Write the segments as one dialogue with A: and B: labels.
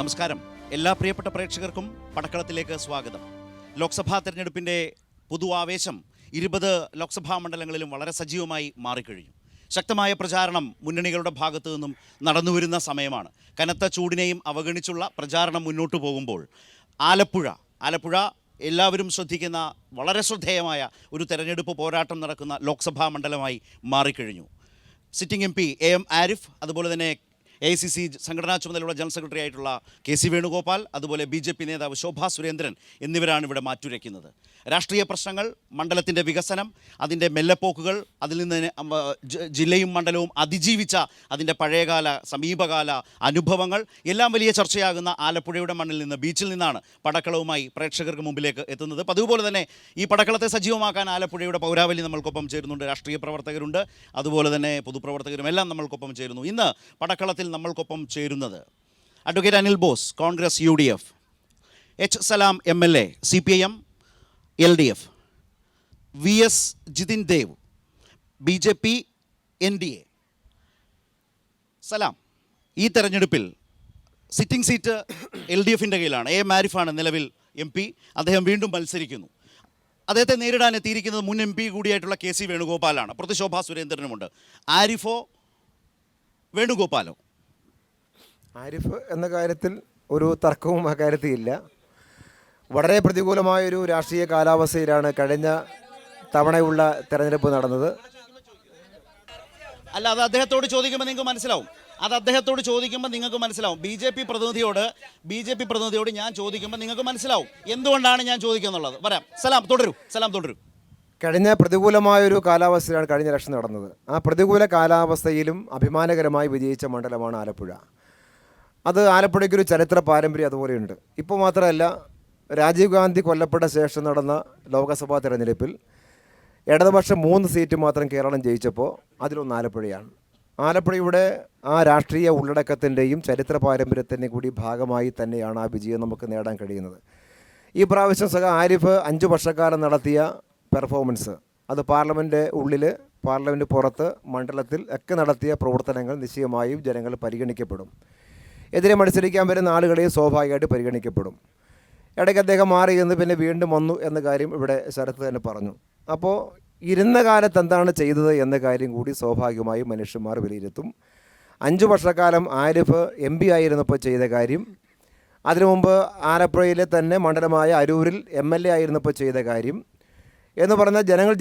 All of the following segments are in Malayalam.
A: നമസ്കാരം. എല്ലാ പ്രിയപ്പെട്ട പ്രേക്ഷകർക്കും പടക്കളത്തിലേക്ക് സ്വാഗതം. ലോക്സഭാ തെരഞ്ഞെടുപ്പിൻ്റെ പുതുആവേശം 20 ലോക്സഭാ മണ്ഡലങ്ങളിലും വളരെ സജീവമായി മാറിക്കഴിഞ്ഞു. ശക്തമായ പ്രചാരണം മുന്നണികളുടെ ഭാഗത്തു നിന്നും നടന്നുവരുന്ന സമയമാണ്. കനത്ത ചൂടിനെയും അവഗണിച്ചുള്ള പ്രചാരണം മുന്നോട്ട് പോകുമ്പോൾ ആലപ്പുഴ എല്ലാവരും ശ്രദ്ധിക്കുന്ന വളരെ ശ്രദ്ധേയമായ ഒരു തെരഞ്ഞെടുപ്പ് പോരാട്ടം നടക്കുന്ന ലോക്സഭാ മണ്ഡലമായി മാറിക്കഴിഞ്ഞു. സിറ്റിംഗ് MP AM ആരിഫ്, അതുപോലെ തന്നെ AICC സംഘടനാ ചുമതലയുള്ള ജനറൽ സെക്രട്ടറി ആയിട്ടുള്ള KC വേണുഗോപാൽ, അതുപോലെ BJP നേതാവ് ശോഭാ സുരേന്ദ്രൻ എന്നിവരാണ് ഇവിടെ മാറ്റുരയ്ക്കുന്നത്. രാഷ്ട്രീയ പ്രശ്നങ്ങൾ, മണ്ഡലത്തിൻ്റെ വികസനം, അതിൻ്റെ മെല്ലെപ്പോക്കുകൾ, അതിൽ നിന്ന് ജില്ലയും മണ്ഡലവും അതിജീവിച്ച അതിൻ്റെ പഴയകാല സമീപകാല അനുഭവങ്ങൾ എല്ലാം വലിയ ചർച്ചയാകുന്ന ആലപ്പുഴയുടെ മണ്ണിൽ നിന്ന്, ബീച്ചിൽ നിന്നാണ് പടക്കളവുമായി പ്രേക്ഷകർക്ക് മുമ്പിലേക്ക് എത്തുന്നത്. അതുപോലെ തന്നെ ഈ പടക്കളത്തെ സജീവമാക്കാൻ ആലപ്പുഴയുടെ പൗരാവലി നമ്മൾക്കൊപ്പം ചേരുന്നുണ്ട്. രാഷ്ട്രീയ പ്രവർത്തകരുണ്ട്, അതുപോലെ തന്നെ പൊതുപ്രവർത്തകരും എല്ലാം നമ്മൾക്കൊപ്പം ചേരുന്നു. ഇന്ന് പടക്കളത്തിൽ നമ്മൾക്കൊപ്പം ചേരുന്നത് advocate Anil boss, Congress UDF, H. സലാം MLA, CPIM LDF, VS Jithin Dev, BJP NDA. സലാം, ഈ തെരഞ്ഞെടുപ്പിൽ സിറ്റിംഗ് സീറ്റ് LDFിൻ്റെ കയ്യിലാണ്. AM ആരിഫാണ് നിലവിൽ MP. അദ്ദേഹം വീണ്ടും മത്സരിക്കുന്നു. അദ്ദേഹത്തെ നേരിടാൻ എത്തിയിരിക്കുന്നത് മുൻ MP കൂടിയായിട്ടുള്ള KC വേണുഗോപാലാണ്. അപ്പുറത്ത് ശോഭാ സുരേന്ദ്രനുമുണ്ട്. ആരിഫോ വേണുഗോപാലോ?
B: ആരിഫ് എന്ന കാര്യത്തിൽ ഒരു തർക്കവും അക്കാര്യത്തിൽ ഇല്ല. വളരെ പ്രതികൂലമായൊരു രാഷ്ട്രീയ കാലാവസ്ഥയിലാണ് കഴിഞ്ഞ തവണയുള്ള തെരഞ്ഞെടുപ്പ് നടന്നത്.
A: അല്ല, അത് അദ്ദേഹത്തോട് ചോദിക്കുമ്പോൾ നിങ്ങൾക്ക് മനസ്സിലാവും. BJP പ്രതിനിധിയോട് ഞാൻ ചോദിക്കുമ്പോൾ നിങ്ങൾക്ക് മനസ്സിലാവും എന്തുകൊണ്ടാണ് ഞാൻ ചോദിക്കുന്നുള്ളത്. പറയാം. സലാം തുടരൂ.
B: കഴിഞ്ഞ പ്രതികൂലമായൊരു കാലാവസ്ഥയിലാണ് കഴിഞ്ഞ ഇലക്ഷൻ നടന്നത്. ആ പ്രതികൂല കാലാവസ്ഥയിലും അഭിമാനകരമായി വിജയിച്ച മണ്ഡലമാണ് ആലപ്പുഴ. അത് ആലപ്പുഴയ്ക്കൊരു ചരിത്ര പാരമ്പര്യം അതുപോലെയുണ്ട്. ഇപ്പോൾ മാത്രമല്ല, രാജീവ് ഗാന്ധി കൊല്ലപ്പെട്ട ശേഷം നടന്ന ലോക്സഭാ തെരഞ്ഞെടുപ്പിൽ ഇടതുപക്ഷം 3 സീറ്റ് മാത്രം കേരളം ജയിച്ചപ്പോൾ അതിലൊന്ന് ആലപ്പുഴയാണ്. ആലപ്പുഴയുടെ ആ രാഷ്ട്രീയ ഉള്ളടക്കത്തിൻ്റെയും ചരിത്ര പാരമ്പര്യത്തിൻ്റെയും കൂടി ഭാഗമായി തന്നെയാണ് ആ വിജയം നമുക്ക് നേടാൻ കഴിയുന്നത്. ഈ പ്രാവശ്യം ആരിഫ് 5 വർഷക്കാലം നടത്തിയ പെർഫോമൻസ്, അത് പാർലമെൻറ്റ് ഉള്ളിൽ, പാർലമെൻറ്റ് പുറത്ത്, മണ്ഡലത്തിൽ ഒക്കെ നടത്തിയ പ്രവർത്തനങ്ങൾ നിശ്ചയമായും ജനങ്ങൾ പരിഗണിക്കപ്പെടും. എതിരെ മത്സരിക്കാൻ വരുന്ന ആളുകളെയും സ്വാഭാവികമായിട്ട് പരിഗണിക്കപ്പെടും. ഇടയ്ക്ക് അദ്ദേഹം മാറി എന്ന് പിന്നെ വീണ്ടും വന്നു എന്ന കാര്യം ഇവിടെ ശരത്ത് തന്നെ പറഞ്ഞു. അപ്പോൾ ഇരുന്ന കാലത്ത് എന്താണ് ചെയ്തത് എന്ന കാര്യം കൂടി സ്വാഭാവികമായും മനുഷ്യന്മാർ വിലയിരുത്തും. 5 വർഷക്കാലം ആരിഫ് MP ആയിരുന്നപ്പോൾ ചെയ്ത കാര്യം, അതിനു മുമ്പ് ആലപ്പുഴയിലെ തന്നെ മണ്ഡലമായ അരൂരിൽ MLA ആയിരുന്നപ്പോൾ ചെയ്ത കാര്യം എന്ന് പറഞ്ഞാൽ ജനങ്ങൾ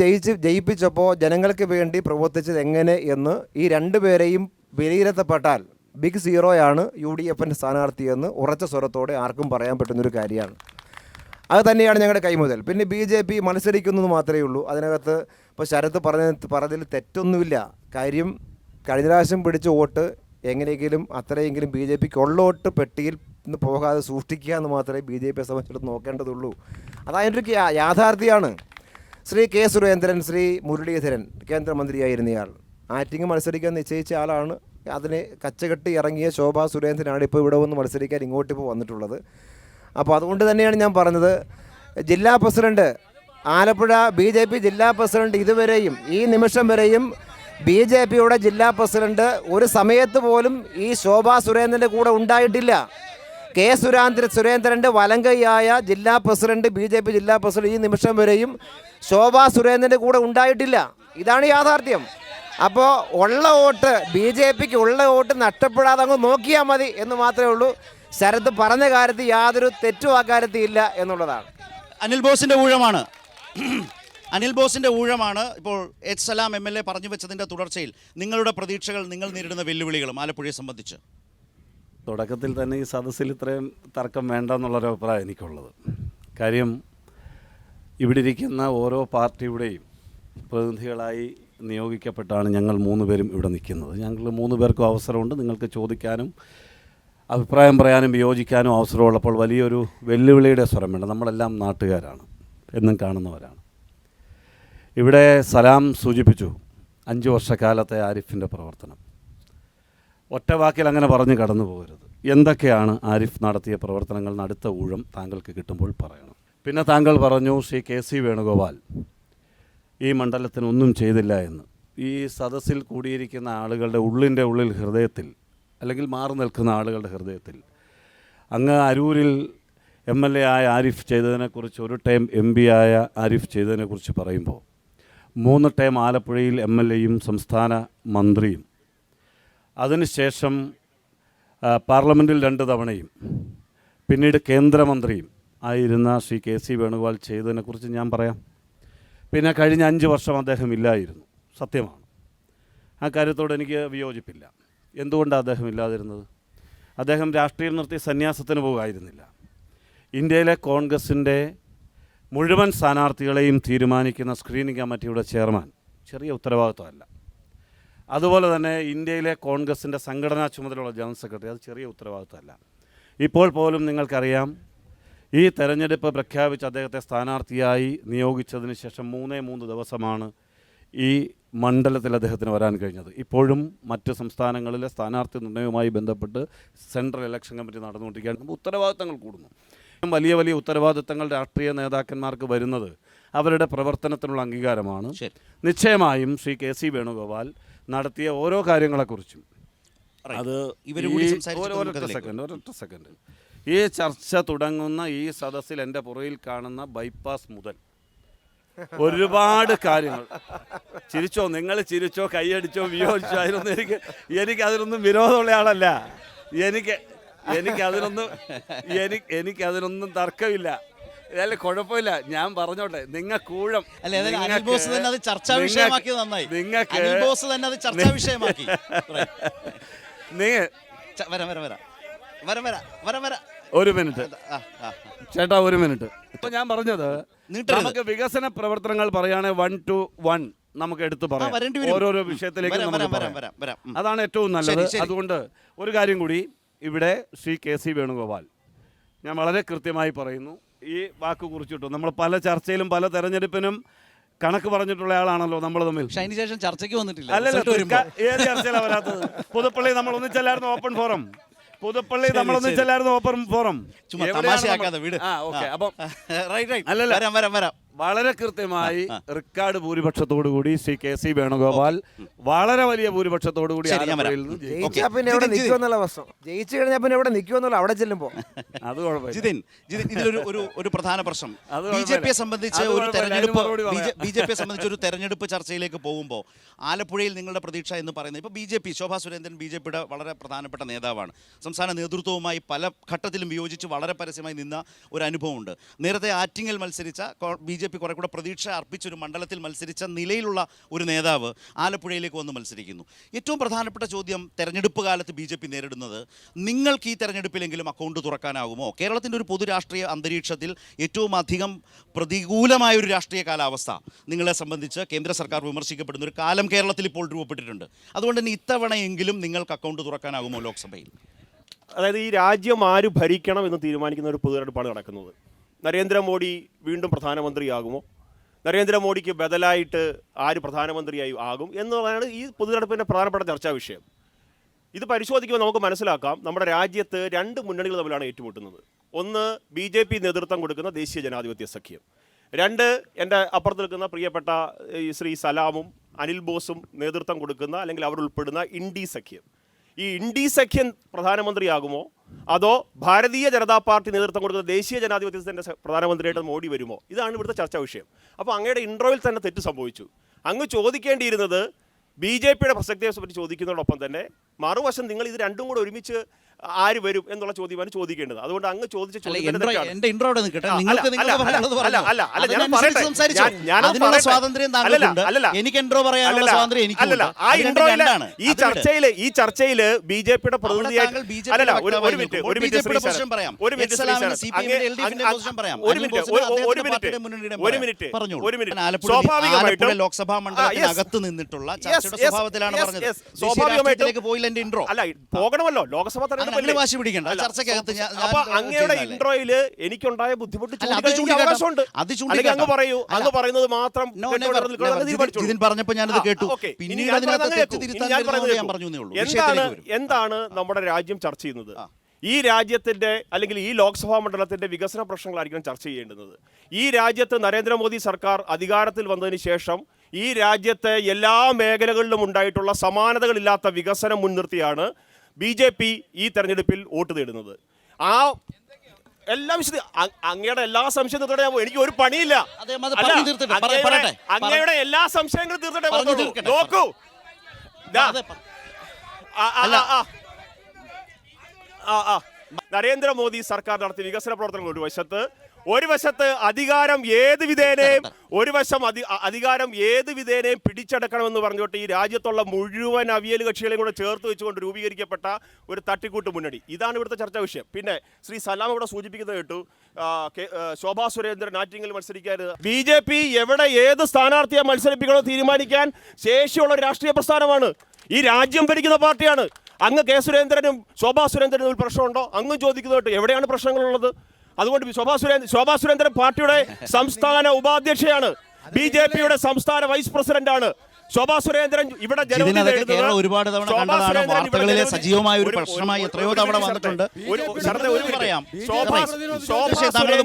B: ജയിപ്പിച്ചപ്പോൾ ജനങ്ങൾക്ക് വേണ്ടി പ്രവർത്തിച്ചത് എങ്ങനെ എന്ന് ഈ 2 പേരെയും വിലയിരുത്തപ്പെട്ടാൽ ബിഗ് സീറോയാണ് UDFൻ്റെ സ്ഥാനാർത്ഥിയെന്ന് ഉറച്ച സ്വരത്തോടെ ആർക്കും പറയാൻ പറ്റുന്നൊരു കാര്യമാണ്. അത് തന്നെയാണ് ഞങ്ങളുടെ കൈമുതൽ. പിന്നെ BJP മത്സരിക്കുന്നത് മാത്രമേ ഉള്ളൂ. അതിനകത്ത് ഇപ്പോൾ ശരത്ത് പറഞ്ഞതിൽ തെറ്റൊന്നുമില്ല. കാര്യം കഴിഞ്ഞ പ്രാവശ്യം പിടിച്ച വോട്ട് എങ്ങനെയെങ്കിലും അത്രയെങ്കിലും BJPക്ക് ഉള്ള വോട്ട് പെട്ടിയിൽ നിന്ന് പോകാതെ സൂക്ഷിക്കുക എന്ന് മാത്രമേ BJPയെ സംബന്ധിച്ചിടത്ത് നോക്കേണ്ടതുള്ളൂ. അതതിൻ്റെ യാഥാർത്ഥ്യമാണ്. ശ്രീ K. സുരേന്ദ്രൻ, ശ്രീ മുരളീധരൻ കേന്ദ്രമന്ത്രിയായിരുന്നയാൾ, ആറ്റിങ് മത്സരിക്കാൻ നിശ്ചയിച്ച ആളാണ്. അതിനെ കച്ചകെട്ടി ഇറങ്ങിയ ശോഭാ സുരേന്ദ്രനാണ് ഇപ്പോൾ ഇവിടെ വന്ന് മത്സരിക്കാൻ ഇങ്ങോട്ടിപ്പോൾ വന്നിട്ടുള്ളത്. അപ്പോൾ അതുകൊണ്ട് തന്നെയാണ് ഞാൻ പറഞ്ഞത്, ജില്ലാ പ്രസിഡൻറ്റ് ആലപ്പുഴ BJP ജില്ലാ പ്രസിഡൻറ്റ് ഇതുവരെയും ഈ നിമിഷം വരെയും BJPയുടെ ജില്ലാ പ്രസിഡൻറ്റ് ഒരു സമയത്ത് പോലും ഈ ശോഭാ സുരേന്ദ്രൻ്റെ കൂടെ ഉണ്ടായിട്ടില്ല. K. സുരേന്ദ്രൻ്റെ വലങ്കയായ ജില്ലാ പ്രസിഡൻറ്റ്, BJP ജില്ലാ പ്രസിഡൻറ്റ് ഈ നിമിഷം വരെയും ശോഭാ സുരേന്ദ്രൻ്റെ കൂടെ ഉണ്ടായിട്ടില്ല. ഇതാണ് യാഥാർത്ഥ്യം. അപ്പോൾ ഉള്ള വോട്ട് BJPക്ക് ഉള്ള വോട്ട് നഷ്ടപ്പെടാതെ അങ്ങ് നോക്കിയാൽ മതി എന്ന് മാത്രമേ ഉള്ളൂ. ശരത്ത് പറഞ്ഞ കാര്യത്തിൽ യാതൊരു തെറ്റും ആ കാര്യത്തിൽ ഇല്ല എന്നുള്ളതാണ്.
A: അനിൽ ബോസിൻ്റെ ഊഴമാണ് ഇപ്പോൾ H. സലാം MLA പറഞ്ഞു വെച്ചതിൻ്റെ തുടർച്ചയിൽ നിങ്ങളുടെ പ്രതീക്ഷകൾ, നിങ്ങൾ നേരിടുന്ന വെല്ലുവിളികളും ആലപ്പുഴയെ സംബന്ധിച്ച്.
C: തുടക്കത്തിൽ തന്നെ ഈ സദസ്സിൽ ഇത്രയും തർക്കം വേണ്ട എന്നുള്ളൊരു അഭിപ്രായം എനിക്കുള്ളത്. കാര്യം ഇവിടെ ഇരിക്കുന്ന ഓരോ പാർട്ടിയുടെയും പ്രതിനിധികളായി നിയോഗിക്കപ്പെട്ടാണ് ഞങ്ങൾ 3 പേരും ഇവിടെ നിൽക്കുന്നത്. ഞങ്ങൾ 3 പേർക്കും അവസരമുണ്ട്. നിങ്ങൾക്ക് ചോദിക്കാനും അഭിപ്രായം പറയാനും വിയോജിക്കാനും അവസരമുള്ളപ്പോൾ വലിയൊരു വെല്ലുവിളിയുടെ സ്വരം വേണ്ട. നമ്മളെല്ലാം നാട്ടുകാരാണ്, എന്നും കാണുന്നവരാണ്. ഇവിടെ സലാം സൂചിപ്പിച്ചു 5 വർഷക്കാലത്തെ ആരിഫിൻ്റെ പ്രവർത്തനം. ഒറ്റ വാക്കിൽ അങ്ങനെ പറഞ്ഞ് കടന്നു പോകരുത്. എന്തൊക്കെയാണ് ആരിഫ് നടത്തിയ പ്രവർത്തനങ്ങൾ അടുത്ത ഊഴം താങ്കൾക്ക് കിട്ടുമ്പോൾ പറയണം. പിന്നെ താങ്കൾ പറഞ്ഞു ശ്രീ KC വേണുഗോപാൽ ഈ മണ്ഡലത്തിനൊന്നും ചെയ്തില്ല എന്ന്. ഈ സദസ്സിൽ കൂടിയിരിക്കുന്ന ആളുകളുടെ ഉള്ളിൽ ഹൃദയത്തിൽ, അല്ലെങ്കിൽ മാറി നിൽക്കുന്ന ആളുകളുടെ ഹൃദയത്തിൽ അങ്ങ് അരൂരിൽ MLA ആയ ആരിഫ് ചെയ്തതിനെക്കുറിച്ച്, ഒരു ടൈം MP ആയ ആരിഫ് ചെയ്തതിനെക്കുറിച്ച് പറയുമ്പോൾ 3 ടൈം ആലപ്പുഴയിൽ MLAയും സംസ്ഥാന മന്ത്രിയും അതിനുശേഷം പാർലമെൻറ്റിൽ 2 തവണയും പിന്നീട് കേന്ദ്രമന്ത്രിയും ആയിരുന്ന ശ്രീ KC വേണുഗോപാൽ ചെയ്തതിനെക്കുറിച്ച് ഞാൻ പറയാം. പിന്നെ കഴിഞ്ഞ 5 വർഷം അദ്ദേഹം ഇല്ലായിരുന്നു, സത്യമാണ്. ആ കാര്യത്തോട് എനിക്ക് വിയോജിപ്പില്ല. എന്തുകൊണ്ടാണ് അദ്ദേഹം ഇല്ലാതിരുന്നത്? അദ്ദേഹം രാഷ്ട്രീയം നിർത്തി സന്യാസത്തിന് പോകുമായിരുന്നില്ല. ഇന്ത്യയിലെ കോൺഗ്രസിൻ്റെ മുഴുവൻ സ്ഥാനാർത്ഥികളെയും തീരുമാനിക്കുന്ന സ്ക്രീനിംഗ് കമ്മിറ്റിയുടെ ചെയർമാൻ ചെറിയ ഉത്തരവാദിത്വമല്ല. അതുപോലെ തന്നെ ഇന്ത്യയിലെ കോൺഗ്രസിൻ്റെ സംഘടനാ ചുമതലയുള്ള ജനറൽ സെക്രട്ടറി, അത് ചെറിയ ഉത്തരവാദിത്വമല്ല. ഇപ്പോൾ പോലും നിങ്ങൾക്കറിയാം, ഈ തെരഞ്ഞെടുപ്പ് പ്രഖ്യാപിച്ച് അദ്ദേഹത്തെ സ്ഥാനാർത്ഥിയായി നിയോഗിച്ചതിന് ശേഷം 3 ദിവസമാണ് ഈ മണ്ഡലത്തിൽ അദ്ദേഹത്തിന് വരാൻ കഴിഞ്ഞത്. ഇപ്പോഴും മറ്റ് സംസ്ഥാനങ്ങളിലെ സ്ഥാനാർത്ഥി നിർണ്ണയവുമായി ബന്ധപ്പെട്ട് സെൻട്രൽ ഇലക്ഷൻ കമ്മിറ്റി നടന്നുകൊണ്ടിരിക്കുകയാണ്. ഉത്തരവാദിത്തങ്ങൾ കൂടുന്നു. വലിയ വലിയ ഉത്തരവാദിത്തങ്ങൾ രാഷ്ട്രീയ നേതാക്കന്മാർക്ക് വരുന്നത് അവരുടെ പ്രവർത്തനത്തിനുള്ള അംഗീകാരമാണ്. നിശ്ചയമായും ശ്രീ KC വേണുഗോപാൽ നടത്തിയ ഓരോ കാര്യങ്ങളെക്കുറിച്ചും അത് ഒരൊറ്റ സെക്കൻഡ് ഈ ചർച്ച തുടങ്ങുന്ന ഈ സദസ്സിൽ എൻ്റെ പുറയിൽ കാണുന്ന ബൈപ്പാസ് മുതൽ ഒരുപാട് കാര്യങ്ങൾ, ചിരിച്ചോ, നിങ്ങൾ ചിരിച്ചോ, കൈയടിച്ചോ, വിയോജിച്ചോ, അതിനൊന്നും എനിക്കതിനൊന്നും വിരോധമുള്ള ആളല്ല. എനിക്കതിനൊന്നും തർക്കമില്ല. അല്ല, കുഴപ്പമില്ല, ഞാൻ പറഞ്ഞോട്ടെ. നിങ്ങൾക്കൂഴം ഒരു മിനിറ്റ് ചേട്ടാ, ഒരു മിനിറ്റ്. ഇപ്പൊ ഞാൻ പറഞ്ഞത്, നമുക്ക് വികസന പ്രവർത്തനങ്ങൾ പറയുകയാണെങ്കിൽ 1 to 1 നമുക്ക് എടുത്തു പറയാം, ഓരോരോ വിഷയത്തിലേക്ക് നമുക്ക് പറയാം. അതാണ് ഏറ്റവും നല്ലത്. അതുകൊണ്ട് ഒരു കാര്യം കൂടി, ഇവിടെ ശ്രീ KC വേണുഗോപാൽ, ഞാൻ വളരെ കൃത്യമായി പറയുന്നു, ഈ വാക്ക് കുറിച്ചിട്ടു. നമ്മൾ പല ചർച്ചയിലും പല തെരഞ്ഞെടുപ്പിനും കണക്ക് പറഞ്ഞിട്ടുള്ള ആളാണല്ലോ നമ്മൾ തമ്മിൽ.
D: അതിനുശേഷം ചർച്ചയ്ക്ക് വന്നിട്ടില്ല.
C: അല്ലല്ല, ഏത് ചർച്ചയിലാണ് വരാത്തത്? പുതുപ്പള്ളി നമ്മൾ ഒന്നിച്ചല്ലായിരുന്നു ഓപ്പൺ ഫോറം? പുതുപ്പള്ളി നമ്മൾ ഒന്നിച്ചല്ലായിരുന്നു ഓപ്പൺ ഫോറം? അല്ലല്ല, വളരെ കൃത്യമായി റെക്കോർഡ് ഭൂരിപക്ഷത്തോടുകൂടി ശ്രീ KC വേണുഗോപാൽ വളരെ വലിയ ഭൂരിപക്ഷത്തോടുകൂടി
B: ജയിച്ചു കഴിഞ്ഞാൽ പിന്നെ എവിടെ നിൽക്കുമെന്നുള്ള അവിടെ ചെല്ലുമ്പോൾ
C: അത് കുഴപ്പമില്ല.
A: ജിതിൻ, ഒരു പ്രധാന പ്രശ്നം ബിജെപിയെ സംബന്ധിച്ച് ഒരു തെരഞ്ഞെടുപ്പ് ചർച്ചയിലേക്ക് പോകുമ്പോൾ ആലപ്പുഴയിൽ നിങ്ങളുടെ പ്രതീക്ഷ എന്ന് പറയുന്നത്, ഇപ്പോൾ BJP, ശോഭാ സുരേന്ദ്രൻ BJPയുടെ വളരെ പ്രധാനപ്പെട്ട നേതാവാണ്. സംസ്ഥാന നേതൃത്വവുമായി പല ഘട്ടത്തിലും വിയോജിച്ച് വളരെ പരസ്യമായി നിന്ന ഒരു അനുഭവമുണ്ട്. നേരത്തെ ആറ്റിങ്ങൽ മത്സരിച്ച BJP കുറെ കൂടെ പ്രതീക്ഷ അർപ്പിച്ചൊരു മണ്ഡലത്തിൽ മത്സരിച്ച നിലയിലുള്ള ഒരു നേതാവ് ആലപ്പുഴയിലേക്ക് വന്ന് മത്സരിക്കുന്നു. ഏറ്റവും പ്രധാനപ്പെട്ട ചോദ്യം തെരഞ്ഞെടുപ്പ് കാലത്ത് BJP നേരിടുന്നത്, നിങ്ങൾക്ക് ഈ തെരഞ്ഞെടുപ്പിലെങ്കിലും അക്കൗണ്ട് തുറക്കാനാകുമോ? കേരളത്തിൻ്റെ ഒരു പൊതു രാഷ്ട്രീയ അന്തരീക്ഷത്തിൽ ഏറ്റവും അധികം പ്രതികൂലമായൊരു രാഷ്ട്രീയ കാലാവസ്ഥ നിങ്ങളെ സംബന്ധിച്ച് കേന്ദ്ര സർക്കാർ വിമർശിക്കപ്പെടുന്ന ഒരു കാലം കേരളത്തിൽ ഇപ്പോൾ രൂപപ്പെട്ടിട്ടുണ്ട്. അതുകൊണ്ട് തന്നെ ഇത്തവണയെങ്കിലും നിങ്ങൾക്ക് അക്കൗണ്ട് തുറക്കാനാകുമോ ലോക്സഭയിൽ?
E: അതായത് ഈ രാജ്യം ആര് ഭരിക്കണം എന്ന് തീരുമാനിക്കുന്ന ഒരു പൊതുതെരഞ്ഞെടുപ്പാണ് നടക്കുന്നത്. നരേന്ദ്രമോദി വീണ്ടും പ്രധാനമന്ത്രിയാകുമോ? നരേന്ദ്രമോദിക്ക് ബദലായിട്ട് ആര് പ്രധാനമന്ത്രിയായി ആകും എന്നുള്ളതാണ് ഈ പൊതുതെരഞ്ഞെടുപ്പിൻ്റെ പ്രധാനപ്പെട്ട ചർച്ചാ വിഷയം. ഇത് പരിശോധിക്കുമ്പോൾ നമുക്ക് മനസ്സിലാക്കാം, നമ്മുടെ രാജ്യത്ത് 2 മുന്നണികൾ തമ്മിലാണ് ഏറ്റുമുട്ടുന്നത്. ഒന്ന് BJP നേതൃത്വം കൊടുക്കുന്ന ദേശീയ ജനാധിപത്യ സഖ്യം, 2 എൻ്റെ അപ്പുറത്ത് നിൽക്കുന്ന പ്രിയപ്പെട്ട ശ്രീ സലാമും അനിൽ ബോസും നേതൃത്വം കൊടുക്കുന്ന, അല്ലെങ്കിൽ അവരുൾപ്പെടുന്ന ഇന്ത്യ സഖ്യം. ഈ ഇന്ത്യ സഖ്യം പ്രധാനമന്ത്രിയാകുമോ, അതോ ഭാരതീയ ജനതാ പാർട്ടി നേതൃത്വം കൊടുക്കുന്ന ദേശീയ ജനാധിപത്യത്തിൻ്റെ പ്രധാനമന്ത്രിയായിട്ട് മോഡി വരുമോ? ഇതാണ് ഇവിടുത്തെ ചർച്ചാ വിഷയം. അപ്പോൾ അങ്ങയുടെ ഇൻട്രോയിൽ തന്നെ തെറ്റ് സംഭവിച്ചു. അങ്ങ് ചോദിക്കേണ്ടിയിരുന്നത് BJPയുടെ പ്രസക്തിയെ പറ്റി ചോദിക്കുന്നതോടൊപ്പം തന്നെ മറുവശം നിങ്ങൾ ഇത് രണ്ടും കൂടെ ഒരുമിച്ച് ആര് വരും എന്നുള്ള ചോദ്യമാണ് ചോദിക്കേണ്ടത്. അതുകൊണ്ട് അങ്ങ് ചോദിച്ച ഈ ചർച്ചയില് BJPയുടെ പ്രതിനിധിയായിട്ട്
A: സ്വാഭാവികമായിട്ടും ലോക്സഭാ മണ്ഡലത്തിനകത്ത് നിന്നിട്ടുള്ള ചർച്ചയുടെ സ്വഭാവത്തിലാണ് പറഞ്ഞത്. സ്വാഭാവികമായിട്ടും
E: പോകണമല്ലോ ലോക്സഭ തെരഞ്ഞെടുപ്പ്. അപ്പൊ അങ്ങയുടെ ഇൻട്രോയില് എനിക്കുണ്ടായ ബുദ്ധിമുട്ട് അവകാശമുണ്ട്. അങ്ങ് പറയൂ, അങ്ങ് പറയുന്നത് മാത്രം
A: പറഞ്ഞപ്പോൾ ഞാനത് കേട്ടു.
E: എന്താണ് നമ്മുടെ രാജ്യം ചർച്ച ചെയ്യുന്നത്? ഈ രാജ്യത്തിന്റെ അല്ലെങ്കിൽ ഈ ലോക്സഭാ മണ്ഡലത്തിന്റെ വികസന പ്രശ്നങ്ങളായിരിക്കണം ചർച്ച ചെയ്യേണ്ടുന്നത്. ഈ രാജ്യത്ത് നരേന്ദ്രമോദി സർക്കാർ അധികാരത്തിൽ വന്നതിന് ശേഷം ഈ രാജ്യത്തെ എല്ലാ മേഖലകളിലും ഉണ്ടായിട്ടുള്ള സമാനതകളില്ലാത്ത വികസനം മുൻനിർത്തിയാണ് BJP ഈ തെരഞ്ഞെടുപ്പിൽ വോട്ട് തേടുന്നത്. ആ എല്ലാ അങ്ങയുടെ എല്ലാ സംശയം തീർത്തോടെ എനിക്ക് ഒരു പണിയില്ല.
A: അദ്ദേഹം അത് പറഞ്ഞു തീർത്തിട്ട് പറയട്ടെ.
E: അങ്ങയുടെ എല്ലാ സംശയങ്ങളും തീർത്തോടെ
A: പറഞ്ഞു തീർക്കട്ടെ.
E: നോക്കൂ. നരേന്ദ്രമോദി സർക്കാർ നടത്തിയ വികസന പ്രവർത്തനങ്ങൾ ഒരു വശത്ത് അധികാരം ഏത് വിധേനയും അധികാരം ഏത് വിധേനയും പിടിച്ചെടുക്കണമെന്ന് പറഞ്ഞുകൊണ്ട് ഈ രാജ്യത്തുള്ള മുഴുവൻ അവിയൽ കക്ഷികളെയും കൂടെ ചേർത്ത് വെച്ചുകൊണ്ട് രൂപീകരിക്കപ്പെട്ട ഒരു തട്ടിക്കൂട്ട് മുന്നണി. ഇതാണ് ഇവിടുത്തെ ചർച്ചാ വിഷയം. പിന്നെ ശ്രീ സലാം ഇവിടെ സൂചിപ്പിക്കുന്നത് കേട്ടു, ശോഭാ സുരേന്ദ്രൻ ആറ്റിങ്ങൽ മത്സരിക്കരുത്. BJP എവിടെ ഏത് സ്ഥാനാർത്ഥിയെ മത്സരിപ്പിക്കണോ തീരുമാനിക്കാൻ ശേഷിയുള്ള ഒരു രാഷ്ട്രീയ പ്രസ്ഥാനമാണ്. ഈ രാജ്യം ഭരിക്കുന്ന പാർട്ടിയാണ്. അങ്ങ് കെ സുരേന്ദ്രനും ശോഭാ സുരേന്ദ്രനും ഒരു പ്രശ്നമുണ്ടോ? അങ്ങും ചോദിക്കുന്നത് കേട്ടോ, എവിടെയാണ് പ്രശ്നങ്ങളുള്ളത്? അതുകൊണ്ട് ശോഭാ സുരേന്ദ്രൻ പാർട്ടിയുടെ സംസ്ഥാന ഉപാധ്യക്ഷയാണ്, BJPയുടെ സംസ്ഥാന വൈസ് പ്രസിഡന്റാണ്. ശോഭാ സുരേന്ദ്രൻ ഇവിടെ
A: ഒരുപാട് തവണ കണ്ടതാണ്, വാർത്തകളിലെ സജീവമായ ഒരു പ്രശ്നമായി എത്രയോ തവണ വന്നിട്ടുണ്ട്.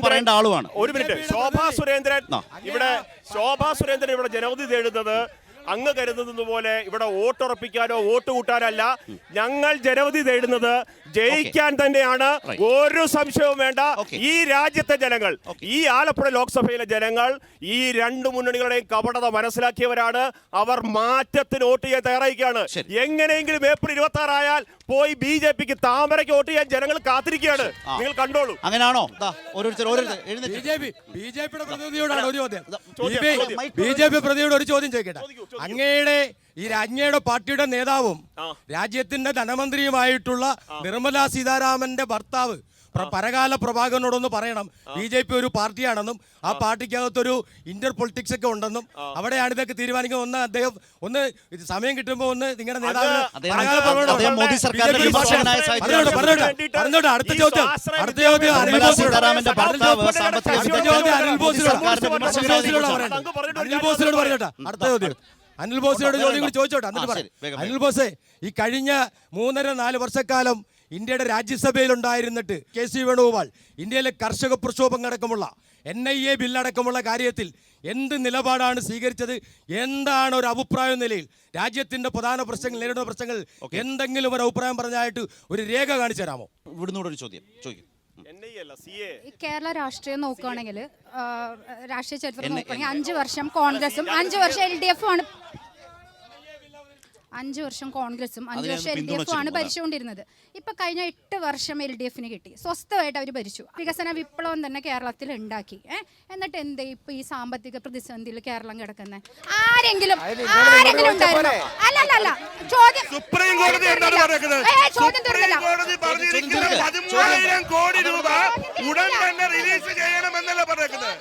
A: പറയേണ്ട ആളുമാണ്.
E: ഒരു മിനിറ്റ്. ശോഭാ സുരേന്ദ്രൻ ഇവിടെ ജനവിധി തേടുന്നത് അങ്ങ് കരുതുന്നത് പോലെ ഇവിടെ വോട്ടുറപ്പിക്കാനോ വോട്ട് കൂട്ടാനല്ല. ഞങ്ങൾ ജനവിധി തേടുന്നത് ജയിക്കാൻ തന്നെയാണ്, ഒരു സംശയവും വേണ്ട. ഈ രാജ്യത്തെ ജനങ്ങൾ, ഈ ആലപ്പുഴ ലോക്സഭയിലെ ജനങ്ങൾ ഈ രണ്ട് മുന്നണികളുടെയും കപടത മനസ്സിലാക്കിയവരാണ്. അവർ മാറ്റത്തിന് വോട്ട് ചെയ്യാൻ തയ്യാറായിരിക്കുകയാണ്. എങ്ങനെയെങ്കിലും ഏപ്രിൽ 26 ആയാൽ പോയി BJPക്ക് താമരയ്ക്ക് വോട്ട് ചെയ്യാൻ ജനങ്ങൾ കാത്തിരിക്കുകയാണ്. നിങ്ങൾ കണ്ടോളൂ.
A: അങ്ങനെയാണോ?
D: BJPയുടെ പ്രതിനിധിയോടാണ് ഒരു ചോദ്യം. BJP പ്രതിയോട് ഒരു ചോദ്യം ചോദിക്കട്ടെ. അങ്ങയുടെ പാർട്ടിയുടെ നേതാവും രാജ്യത്തിന്റെ ധനമന്ത്രിയുമായിട്ടുള്ള നിർമ്മലാ സീതാരാമന്റെ ഭർത്താവ് പരകാല പ്രഭാകരനോടൊന്ന് പറയണം, BJP ഒരു പാർട്ടിയാണെന്നും ആ പാർട്ടിക്കകത്തൊരു ഇന്റർ പൊളിറ്റിക്സ് ഒക്കെ ഉണ്ടെന്നും അവിടെയാണ് ഇതൊക്കെ തീരുമാനിക്കുന്നത്. ഒന്ന് അദ്ദേഹം ഒന്ന് സമയം കിട്ടുമ്പോ ഒന്ന് നിങ്ങളുടെ നേതാവിന് പറഞ്ഞോട്ടെ. അടുത്ത ചോദ്യം അനിൽ ബോസിനോട് പറഞ്ഞോട്ടെ. അടുത്ത ചോദ്യം അനിൽ ബോസിനോട് ചോദ്യം കൂടി ചോദിച്ചോട്ടെ, എന്നിട്ട് പറയാം. അനിൽ ബോസേ, ഈ കഴിഞ്ഞ 3.5 വർഷക്കാലം ഇന്ത്യയുടെ രാജ്യസഭയിൽ ഉണ്ടായിരുന്നിട്ട് KC വേണുഗോപാൽ ഇന്ത്യയിലെ കർഷക പ്രക്ഷോഭം അടക്കമുള്ള NIA ബില്ലടക്കമുള്ള കാര്യത്തിൽ എന്ത് നിലപാടാണ് സ്വീകരിച്ചത്? എന്താണ് ഒരു അഭിപ്രായ നിലയിൽ രാജ്യത്തിന്റെ പ്രധാന പ്രശ്നങ്ങൾ, നേരിടുന്ന പ്രശ്നങ്ങൾ എന്തെങ്കിലും ഒരു അഭിപ്രായം പറഞ്ഞായിട്ട് ഒരു രേഖ കാണിച്ചു തരാമോ?
A: ഇവിടുന്നൂടെ ഒരു ചോദ്യം ചോദിക്കും.
F: കേരള രാഷ്ട്രീയം നോക്കുകയാണെങ്കിൽ, രാഷ്ട്രീയ ചരിത്രം നോക്കുകയാണെങ്കിൽ 5 വർഷം കോൺഗ്രസും 5 വർഷം LDF ആണ്. 5 വർഷം കോൺഗ്രസും 5 വർഷം LDF ആണ് ഭരിച്ചുകൊണ്ടിരുന്നത്. ഇപ്പൊ കഴിഞ്ഞ 8 വർഷം LDFന് കിട്ടി. സ്വസ്ഥമായിട്ട് അവർ ഭരിച്ചു. വികസന വിപ്ലവം തന്നെ കേരളത്തിൽ ഉണ്ടാക്കി. എന്നിട്ട് എന്തേ ഇപ്പൊ ഈ സാമ്പത്തിക പ്രതിസന്ധിയിൽ കേരളം കിടക്കുന്നത്? ആരെങ്കിലും ഉണ്ടായിരുന്നോ? അല്ലല്ല, ചോദ്യം
G: സുപ്രീം കോടതി എന്താണ് പറയുന്നത്?
F: ചോദ്യം തീർന്നില്ല.
G: 13,000 കോടി രൂപ ഉടൻ തന്നെ റിലീസ് ചെയ്യണമെന്നല്ല പറയുന്നത്.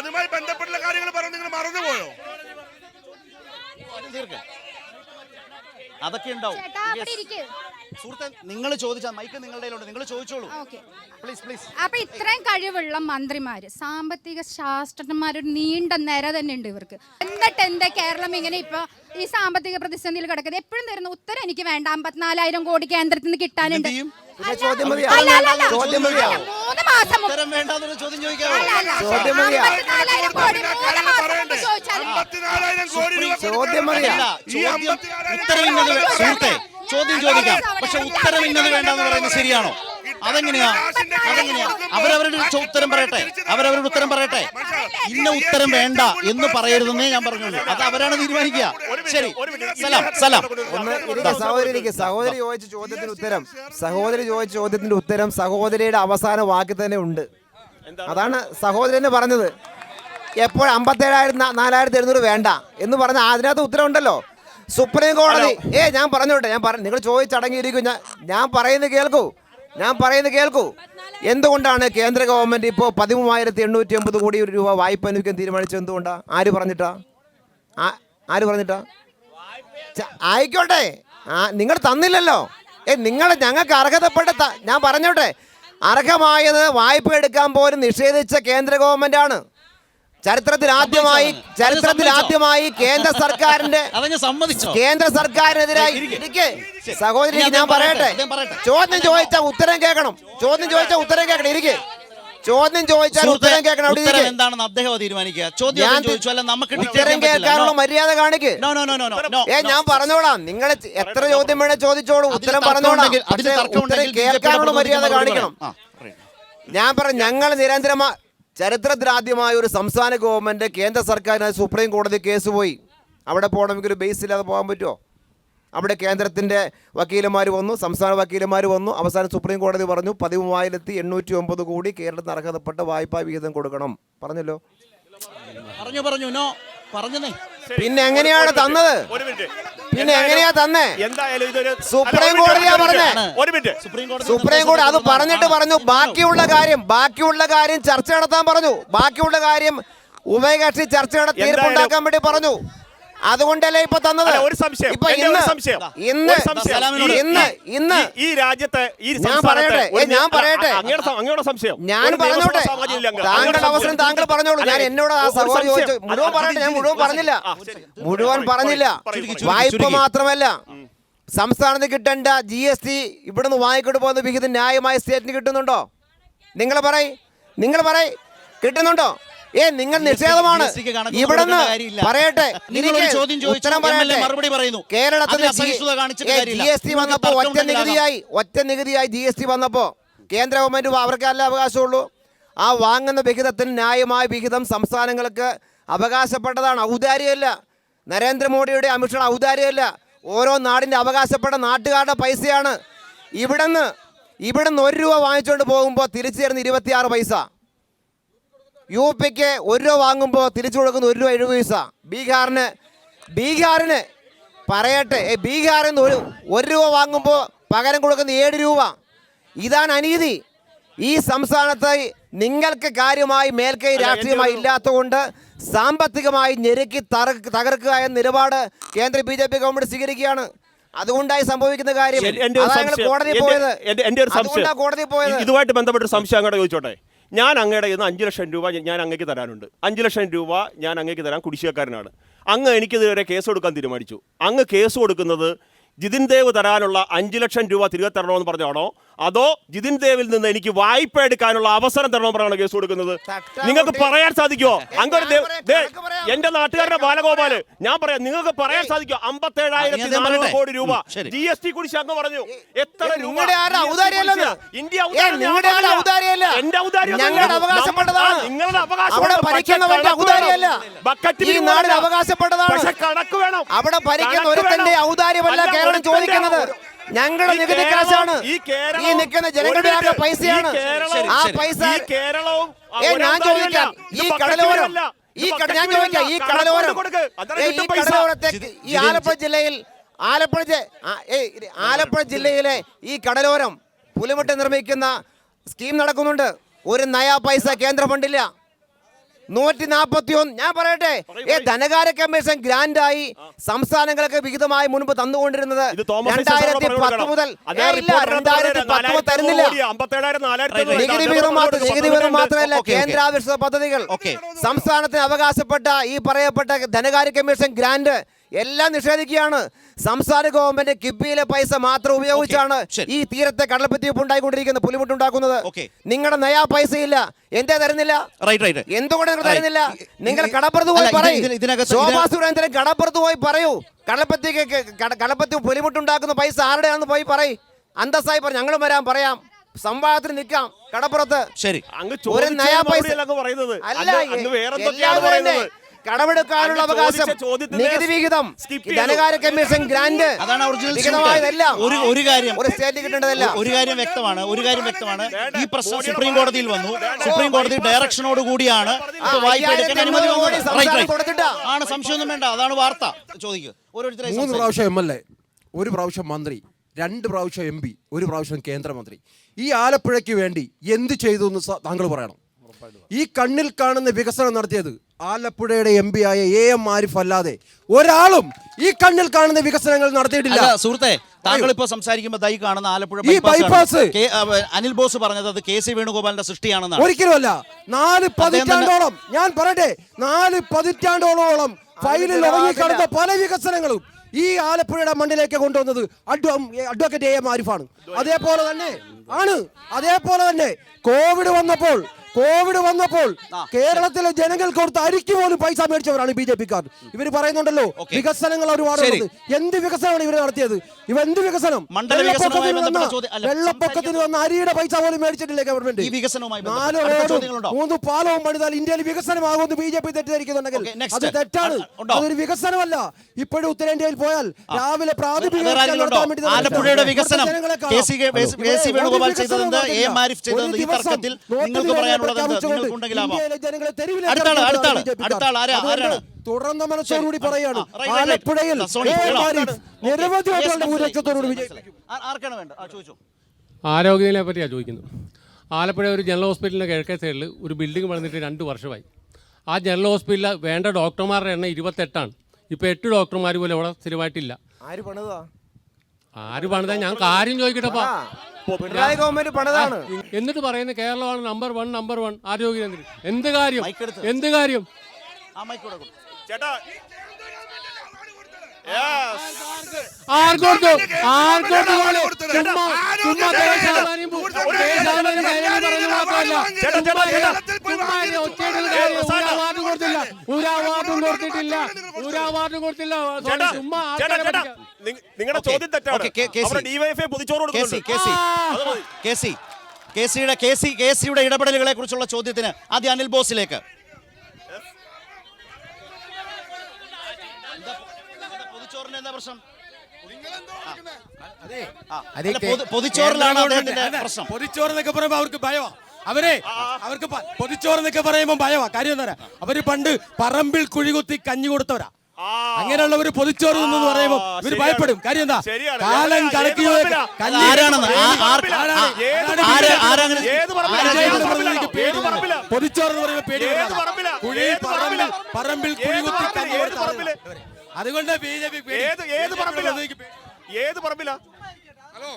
G: അതുമായി ബന്ധപ്പെട്ടുള്ള കാര്യങ്ങൾ പറഞ്ഞു, നിങ്ങൾ മറന്നുപോയോ?
A: അതൊക്കെ ഉണ്ടാവും. സുഹൃത്തെ, നിങ്ങൾ ചോദിച്ചാൽ മൈക്ക് നിങ്ങളുടെ കയ്യിലുണ്ട്, നിങ്ങൾ ചോദിച്ചോളൂ.
F: അപ്പൊ ഇത്രയും കഴിവുള്ള മന്ത്രിമാര്, സാമ്പത്തിക ശാസ്ത്രജ്ഞന്മാരൊരു നീണ്ട നിര തന്നെ ഉണ്ട് ഇവർക്ക്. എന്നിട്ട് എന്താ കേരളം ഇങ്ങനെ ഇപ്പൊ ഈ സാമ്പത്തിക പ്രതിസന്ധിയിൽ കിടക്കുന്നത്? എപ്പോഴും തരുന്ന ഉത്തരം എനിക്ക് വേണ്ട. 54,000 കോടി കേന്ദ്രത്തിൽ നിന്ന് കിട്ടാനുണ്ട്.
B: 3 മാസം
A: ചോദ്യം
F: ചോദ്യം
A: ചോദിക്കാം, പക്ഷെ ഉത്തരം ഇന്നത് വേണ്ടെന്ന് പറയുന്നത് ശരിയാണോ? അതെങ്ങനെയാ? അവരവരുടെ ഉത്തരം പറയട്ടെ. ഇന്ന ഉത്തരം വേണ്ട എന്ന് പറയരുതെന്നേ ഞാൻ പറഞ്ഞുള്ളൂ. അത് അവരാണ് തീരുമാനിക്കുക. ശരി, സലാം.
B: സഹോദരി ചോദിച്ച ചോദ്യത്തിന്റെ ഉത്തരം സഹോദരിയുടെ അവസാന വാക്കിൽ തന്നെ ഉണ്ട്. അതാണ് സഹോദരി തന്നെ പറഞ്ഞത്. എപ്പോൾ 57,4,700 വേണ്ട എന്ന് പറഞ്ഞ അതിനകത്ത് ഉത്തരം ഉണ്ടല്ലോ. സുപ്രീം കോടതി ഞാൻ പറഞ്ഞോട്ടെ, നിങ്ങൾ ചോദിച്ചടങ്ങിയിരിക്കും. ഞാൻ പറയുന്നത് കേൾക്കൂ. എന്തുകൊണ്ടാണ് കേന്ദ്ര ഗവൺമെന്റ് ഇപ്പോൾ 13,880 കോടി രൂപ വായ്പ അനുവദിക്കാൻ തീരുമാനിച്ചത്? എന്തുകൊണ്ടാ? ആര് പറഞ്ഞിട്ടാ? ആയിക്കോട്ടെ, നിങ്ങൾ തന്നില്ലല്ലോ. ഞങ്ങൾക്ക് അർഹതപ്പെട്ട ഞാൻ പറഞ്ഞോട്ടെ, അർഹമായത് വായ്പ എടുക്കാൻ പോലും നിഷേധിച്ച കേന്ദ്ര ഗവൺമെന്റ് ആണ്. ചരിത്രത്തിൽ ആദ്യമായി കേന്ദ്ര സർക്കാരിനെതിരായി സഹോദരി ഞാൻ പറയട്ടെ. ചോദ്യം ചോദിച്ച ഉത്തരം കേൾക്കണം. ഇരിക്കെ ചോദ്യം ചോദിച്ചാൽ ഉത്തരം കേൾക്കണം. അവിടെ
A: ഉത്തരം
B: ഇരിക്ക്.
A: എന്താണെന്ന് അദ്ദേഹം തീരുമാനിക്കുക. ചോദ്യം
B: ഞാൻ
A: ചോദിച്ചു അല്ല നമുക്ക്
B: ഉത്തരം കേൾക്കാനുള്ള മര്യാദ കാണിക്ക്. ഞാൻ പറഞ്ഞോളാം, നിങ്ങൾ എത്ര ചോദ്യം വേണേ ചോദിച്ചോളൂ, ഉത്തരം പറഞ്ഞോളാം. പക്ഷേ ഉത്തരം കേൾക്കാനുള്ള മര്യാദ കാണിക്കണം. ഞാൻ പറഞ്ഞു, ഞങ്ങൾ നിരന്തരമായി ചരിത്രത്തിലാദ്യമായ ഒരു സംസ്ഥാന ഗവൺമെന്റ് കേന്ദ്ര സർക്കാരിന് സുപ്രീം കോടതി കേസ് പോയി. അവിടെ പോകണമെങ്കിൽ ഒരു ബേസ് ഇല്ലാതെ പോകാൻ പറ്റുമോ? അവിടെ കേന്ദ്രത്തിൻ്റെ വക്കീലന്മാർ വന്നു, സംസ്ഥാന വക്കീലന്മാർ വന്നു. അവസാനം സുപ്രീം കോടതി പറഞ്ഞു 13,809 കോടി കേരളത്തിന് അർഹതപ്പെട്ട വായ്പാ വിഹിതം കൊടുക്കണം. പറഞ്ഞല്ലോ.
A: പറഞ്ഞു നോ പറഞ്ഞേ.
B: പിന്നെ എങ്ങനെയാണ് തന്നത്? പിന്നെ എങ്ങനെയാ തന്നേ?
E: എന്തായാലും ഇതൊരു
B: സുപ്രീം കോടതിയാ പറഞ്ഞേ.
E: ഒരു മിനിറ്റ്.
B: സുപ്രീം കോടതി അത് പറഞ്ഞിട്ട് പറഞ്ഞു ബാക്കിയുള്ള കാര്യം ചർച്ച നടത്താൻ പറഞ്ഞു. ബാക്കിയുള്ള കാര്യം ഉഭയകക്ഷി ചർച്ച നടത്തി തീർപ്പുണ്ടാക്കാൻ വേണ്ടി പറഞ്ഞു. അതുകൊണ്ടല്ലേ ഇപ്പൊ തന്നത്.
E: ഒരു സംശയം,
B: ഇപ്പൊ ഇന്ന്
E: ഈ രാജ്യത്തെ
B: ഞാൻ പറയട്ടെ
E: അങ്ങയുടെ സംശയം
B: ഞാൻ പറഞ്ഞോട്ടെ. താങ്കളുടെ അവസരം താങ്കൾ പറഞ്ഞോളൂ. ഞാൻ എന്നോട് ആ സഹോദരൻ ചോദിച്ചു. മുഴുവൻ പറയട്ടെ. ഞാൻ മുഴുവൻ പറഞ്ഞില്ല. വായ്പ മാത്രമല്ല, സംസ്ഥാനത്ത് കിട്ടേണ്ട GST ഇവിടുന്ന് വാങ്ങിക്കൊണ്ട് പോകുന്ന വിഹിതം ന്യായമായ സ്റ്റേറ്റിന് കിട്ടുന്നുണ്ടോ? നിങ്ങൾ പറയ് കിട്ടുന്നുണ്ടോ? നിങ്ങൾ നിഷേധമാണ്. ഇവിടുന്ന് പറയട്ടെ, ഉത്തരം പറയട്ടെ. കേരളത്തിൽ GST വന്നപ്പോ ഒറ്റ നികുതിയായി GST വന്നപ്പോ കേന്ദ്ര ഗവൺമെന്റ് അവർക്കല്ല അവകാശമുള്ളൂ. ആ വാങ്ങുന്ന വിഹിതത്തിന് ന്യായമായ വിഹിതം സംസ്ഥാനങ്ങൾക്ക് അവകാശപ്പെട്ടതാണ്. ഔദാര്യമല്ല. നരേന്ദ്രമോദിയുടെ അമിത്ഷാ ഔദാര്യമല്ല. ഓരോ നാടിൻ്റെ അവകാശപ്പെട്ട നാട്ടുകാരുടെ പൈസയാണ്. ഇവിടുന്ന് 1 രൂപ വാങ്ങിച്ചുകൊണ്ട് പോകുമ്പോൾ തിരിച്ചു തരുന്ന 26 പൈസ. UPക്ക് 1 രൂപ വാങ്ങുമ്പോൾ തിരിച്ചു കൊടുക്കുന്ന 1 രൂപ 70 പൈസ. ബീഹാറിന് പറയട്ടെ, ബീഹാറിൽ നിന്ന് 1 രൂപ വാങ്ങുമ്പോൾ പകരം കൊടുക്കുന്ന 7 രൂപ. ഇതാണ് അനീതി. ഈ സംസ്ഥാനത്ത് നിങ്ങൾക്ക് കാര്യമായി മേൽക്കൈ രാഷ്ട്രീയമായി ഇല്ലാത്തതുകൊണ്ട് സാമ്പത്തികമായി ഞെരുക്കി തകർക്കുക എന്ന നിലപാട് കേന്ദ്ര BJP ഗവൺമെന്റ് സ്വീകരിക്കുകയാണ്. അതുകൊണ്ടായി സംഭവിക്കുന്ന കാര്യം. കോടതി പോയത്.
E: ഇതുമായിട്ട് ബന്ധപ്പെട്ട സംശയം അങ്ങോട്ട് ചോദിച്ചോട്ടെ. ഞാൻ അങ്ങയുടെ 5 ലക്ഷം രൂപ ഞാൻ അങ്ങേക്ക് തരാനുണ്ട്. 5 ലക്ഷം രൂപ ഞാൻ അങ്ങേക്ക് തരാൻ കുടിശ്ശികക്കാരനാണ്. അങ്ങ് എനിക്കിതുവരെ കേസ് കൊടുക്കാൻ തീരുമാനിച്ചു. അങ്ങ് കേസ് കൊടുക്കുന്നത് ജിതിൻ ദേവ് തരാനുള്ള 5 ലക്ഷം രൂപ തിരികെ തരണമെന്ന് പറഞ്ഞാണോ, അതോ ജിതിൻ ദേവിൽ നിന്ന് എനിക്ക് വായ്പ എടുക്കാനുള്ള അവസരം തരണമെന്ന് പറഞ്ഞാണ് കേസ് കൊടുക്കുന്നത്? നിങ്ങൾക്ക് പറയാൻ സാധിക്കുമോ? എന്റെ നാട്ടുകാരുടെ ബാലഗോപാല്, ഞാൻ പറയാം, നിങ്ങൾക്ക് പറയാൻ സാധിക്കുമോ? 57,400 കോടി രൂപ GST കുടിശ്ശിക അങ്ങ് പറഞ്ഞു. എത്ര രൂപ?
B: നിങ്ങളുടെ
E: കണക്ക് വേണം.
B: അവിടെ ഭരിക്കുന്ന ഒരുത്തന്റെ ഔദാര്യമല്ല കേരളം ചോദിക്കുന്നത്. ഞങ്ങളുടെ നികുതി കാശാണ്. ഈ നിൽക്കുന്ന ജനങ്ങളുടെ പൈസയാണ്. ആ പൈസ ഞാൻ ചോദിക്കാം. ഈ കടലോരത്തേക്ക് ഈ ആലപ്പുഴ ജില്ലയിലെ ഈ കടലോരം പുലിമുട്ട് നിർമ്മിക്കുന്ന സ്കീം നടക്കുന്നുണ്ട്. ഒരു നയാ പൈസ കേന്ദ്ര ഫണ്ടില്ല. 141 ഞാൻ പറയട്ടെ, ധനകാര്യ കമ്മീഷൻ ഗ്രാൻഡായി സംസ്ഥാനങ്ങൾക്ക് വിഹിതമായി മുൻപ് തന്നുകൊണ്ടിരുന്നത് 2010 മുതൽ 2010 തരുന്നില്ല. നികുതി വിഹിതം മാത്രമല്ല, കേന്ദ്രാവിഷ്കൃത പദ്ധതികൾ, സംസ്ഥാനത്തിന് അവകാശപ്പെട്ട ഈ പറയപ്പെട്ട ധനകാര്യ കമ്മീഷൻ ഗ്രാന്റ് എല്ലാം നിഷേധിക്കുകയാണ്. സംസ്ഥാന ഗവൺമെന്റ് കിഫ്ബിയിലെ പൈസ മാത്രം ഉപയോഗിച്ചാണ് ഈ തീരത്തെ കടൽപ്പറ്റിപ്പ് ഉണ്ടായിക്കൊണ്ടിരിക്കുന്നത്, പുലിമുട്ടുണ്ടാക്കുന്നത്. നിങ്ങളുടെ നയാ പൈസ ഇല്ല. എന്തേ തരുന്നില്ല? എന്തുകൊണ്ട് നിങ്ങൾ തരുന്നില്ല? നിങ്ങൾ കടപ്പുറത്ത് പോയി പറയൂ. ശോഭാ സുരേന്ദ്രൻ കടപ്പുറത്ത് പോയി പറയൂ. കടൽപ്പറ്റി പുലിമുട്ടുണ്ടാക്കുന്ന പൈസ ആരുടെയാണെന്ന് പോയി പറയും. അന്തസ്സായി പറഞ്ഞു. ഞങ്ങളും പറയാം, സംവാദത്തിന് നിൽക്കാം കടപ്പുറത്ത്. ഒരു നയാ പൈസ അല്ല. കടമെടുക്കാനുള്ള അവകാശം, നികുതി വിഹിതം, ധനകാര്യ കമ്മീഷൻ ഗ്രാന്റ്,
A: ഒരു കാര്യം
B: സ്റ്റേറ്റ് കിട്ടേണ്ടതല്ല.
A: ഒരു കാര്യം വ്യക്തമാണ്. ഈ പ്രശ്നം സുപ്രീം കോടതിയിൽ വന്നു. സുപ്രീം കോടതി ഡയറക്ഷനോട് കൂടിയാണ് വായ്പ എടുക്കാൻ അനുമതി ആണ്. സംശയമൊന്നും വേണ്ട. അതാണ് വാർത്ത. ചോദിക്കുക.
H: 3 പ്രാവശ്യം MLA, 1 പ്രാവശ്യം മന്ത്രി, 2 പ്രാവശ്യം MP, 1 പ്രാവശ്യം കേന്ദ്രമന്ത്രി. ഈ ആലപ്പുഴയ്ക്ക് വേണ്ടി എന്ത് ചെയ്തു എന്ന് താങ്കൾ പറയണം. ഈ കണ്ണിൽ കാണുന്ന വികസനം നടത്തിയത് ആലപ്പുഴയുടെ MP ആയ AM ആരിഫ് അല്ലാതെ ഒരാളും ഈ കണ്ണിൽ കാണുന്ന വികസനങ്ങൾ നടത്തിയിട്ടില്ല.
A: സുഹൃത്തെ, താങ്കൾ ഇപ്പോൾ സംസാരിക്കുമ്പോൾ ദൈ കാണുന്ന ആലപ്പുഴ
H: ബൈപ്പാസ്
A: അനിൽ ബോസ് പറഞ്ഞത് അത് KC വേണുഗോപാലിന്റെ സൃഷ്ടിയാണെന്നാണ്.
H: ഒരിക്കലുമല്ല. 4 പതിറ്റാണ്ടോളം, ഞാൻ പറയട്ടെ, 4 പതിറ്റാണ്ടോളം ഫയലിൽ ഉറങ്ങിക്കിടന്ന പല വികസനങ്ങളും ഈ ആലപ്പുഴയുടെ മണ്ണിലേക്ക് കൊണ്ടുവന്നത് അഡ്വക്കേറ്റ് AM ആരിഫാണ്. അതേപോലെ തന്നെ കോവിഡ് വന്നപ്പോൾ കോവിഡ് വന്നപ്പോൾ കേരളത്തിലെ ജനങ്ങൾ കൊടുത്ത അരിക്ക് പോലും പൈസ മേടിച്ചവരാണ് BJP-ക്കാർ. ഇവർ പറയുന്നുണ്ടല്ലോ വികസനങ്ങൾ ഒരുപാട്. എന്ത് വികസനമാണ് ഇവർ നടത്തിയത്? ഇവ എന്ത് വികസനം? വെള്ളപ്പൊക്കത്തിന് വന്ന അരിയുടെ പൈസ പോലും മേടിച്ചിട്ടില്ലേ ഗവൺമെന്റ്? 4 റോഡും 3 പാലവും പണിതാൽ ഇന്ത്യയിൽ വികസനമാകുമെന്ന് BJP തെറ്റിദ്ധരിക്കുന്നുണ്ടെങ്കിൽ അത് തെറ്റാണ്. അതൊരു വികസനമല്ല. ഇപ്പോഴും ഉത്തരേന്ത്യയിൽ പോയാൽ രാവിലെ പ്രാഥമിക
A: ആലപ്പുഴയുടെ വികസനം KC വേണുഗോപാൽ ചെയ്തതെന്ത്, AMARIF ചെയ്തതെന്ത്, ഈ തർക്കത്തിൽ നിങ്ങൾക്ക് പറയാനുള്ളത് നിങ്ങൾക്കുണ്ടെങ്കിലാവാം. അടുത്ത ആൾ ആരാണ്?
H: തുടർന്ന മനസ്സോടുകൂടി പറയാണ് ആലപ്പുഴയിൽ നിരവധി
A: ആർക്കാണ് വേണ്ടത്? ചോദിച്ചു.
I: ആരോഗ്യനിലയെ പറ്റിയാണ് ചോദിക്കുന്നത്. ആലപ്പുഴ ഒരു ജനറൽ ഹോസ്പിറ്റലിൻ്റെ കിഴക്കേ സൈഡിൽ ഒരു ബിൽഡിംഗ് പണിതിട്ട് 2 വർഷമായി. ആ ജനറൽ ഹോസ്പിറ്റലിൽ വേണ്ട ഡോക്ടർമാരുടെ എണ്ണം 28 ഇപ്പോൾ 8 ഡോക്ടർമാർ പോലും അവിടെ സ്ഥിരമായിട്ടില്ല. ആര് പണിതാ? ഞാൻ കാര്യം ചോദിക്കട്ടെപ്പാ.
B: പിണറായി ഗവൺമെന്റ് പണിതാണ്.
I: എന്നിട്ട് പറയുന്നത് കേരളമാണ് നമ്പർ 1 ആരോഗ്യകേന്ദ്രം. എന്ത് കാര്യം?
E: നിങ്ങളുടെ ചോദ്യം തെറ്റാണ്.
A: KCയുടെ ഇടപെടലുകളെ കുറിച്ചുള്ള ചോദ്യത്തിന് ആദ്യം അനിൽ ബോസിലേക്ക്. പൊതിച്ചോറിന് എന്താ പ്രശ്നം? പൊതിച്ചോറിലാണ് അദ്ദേഹത്തിന്റെ പ്രശ്നം.
D: പൊതിച്ചോറ് എന്നൊക്കെ പറയുമ്പോ അവർക്ക് ഭയവാ. അവർക്ക് പൊതിച്ചോറ് എന്നൊക്കെ പറയുമ്പോ ഭയവാ. കാര്യം എന്താ? അവര് പണ്ട് പറമ്പിൽ കുഴികുത്തി കഞ്ഞി കൊടുത്തവരാ. അങ്ങനെയുള്ള ഒരു പൊതിച്ചോറ് എന്ന് പറയുമ്പോ ഇവര് ഭയപ്പെടും. കാര്യം എന്താ? കാലം കണക്കി പൊതിച്ചോറ് എന്ന് പറയുമ്പോ പേടി. പറമ്പിൽ കുഴികുത്തി കഞ്ഞി കൊടുത്ത. അതുകൊണ്ട് BJP
E: ഏത് പറമ്പിലാ?
J: ഹലോ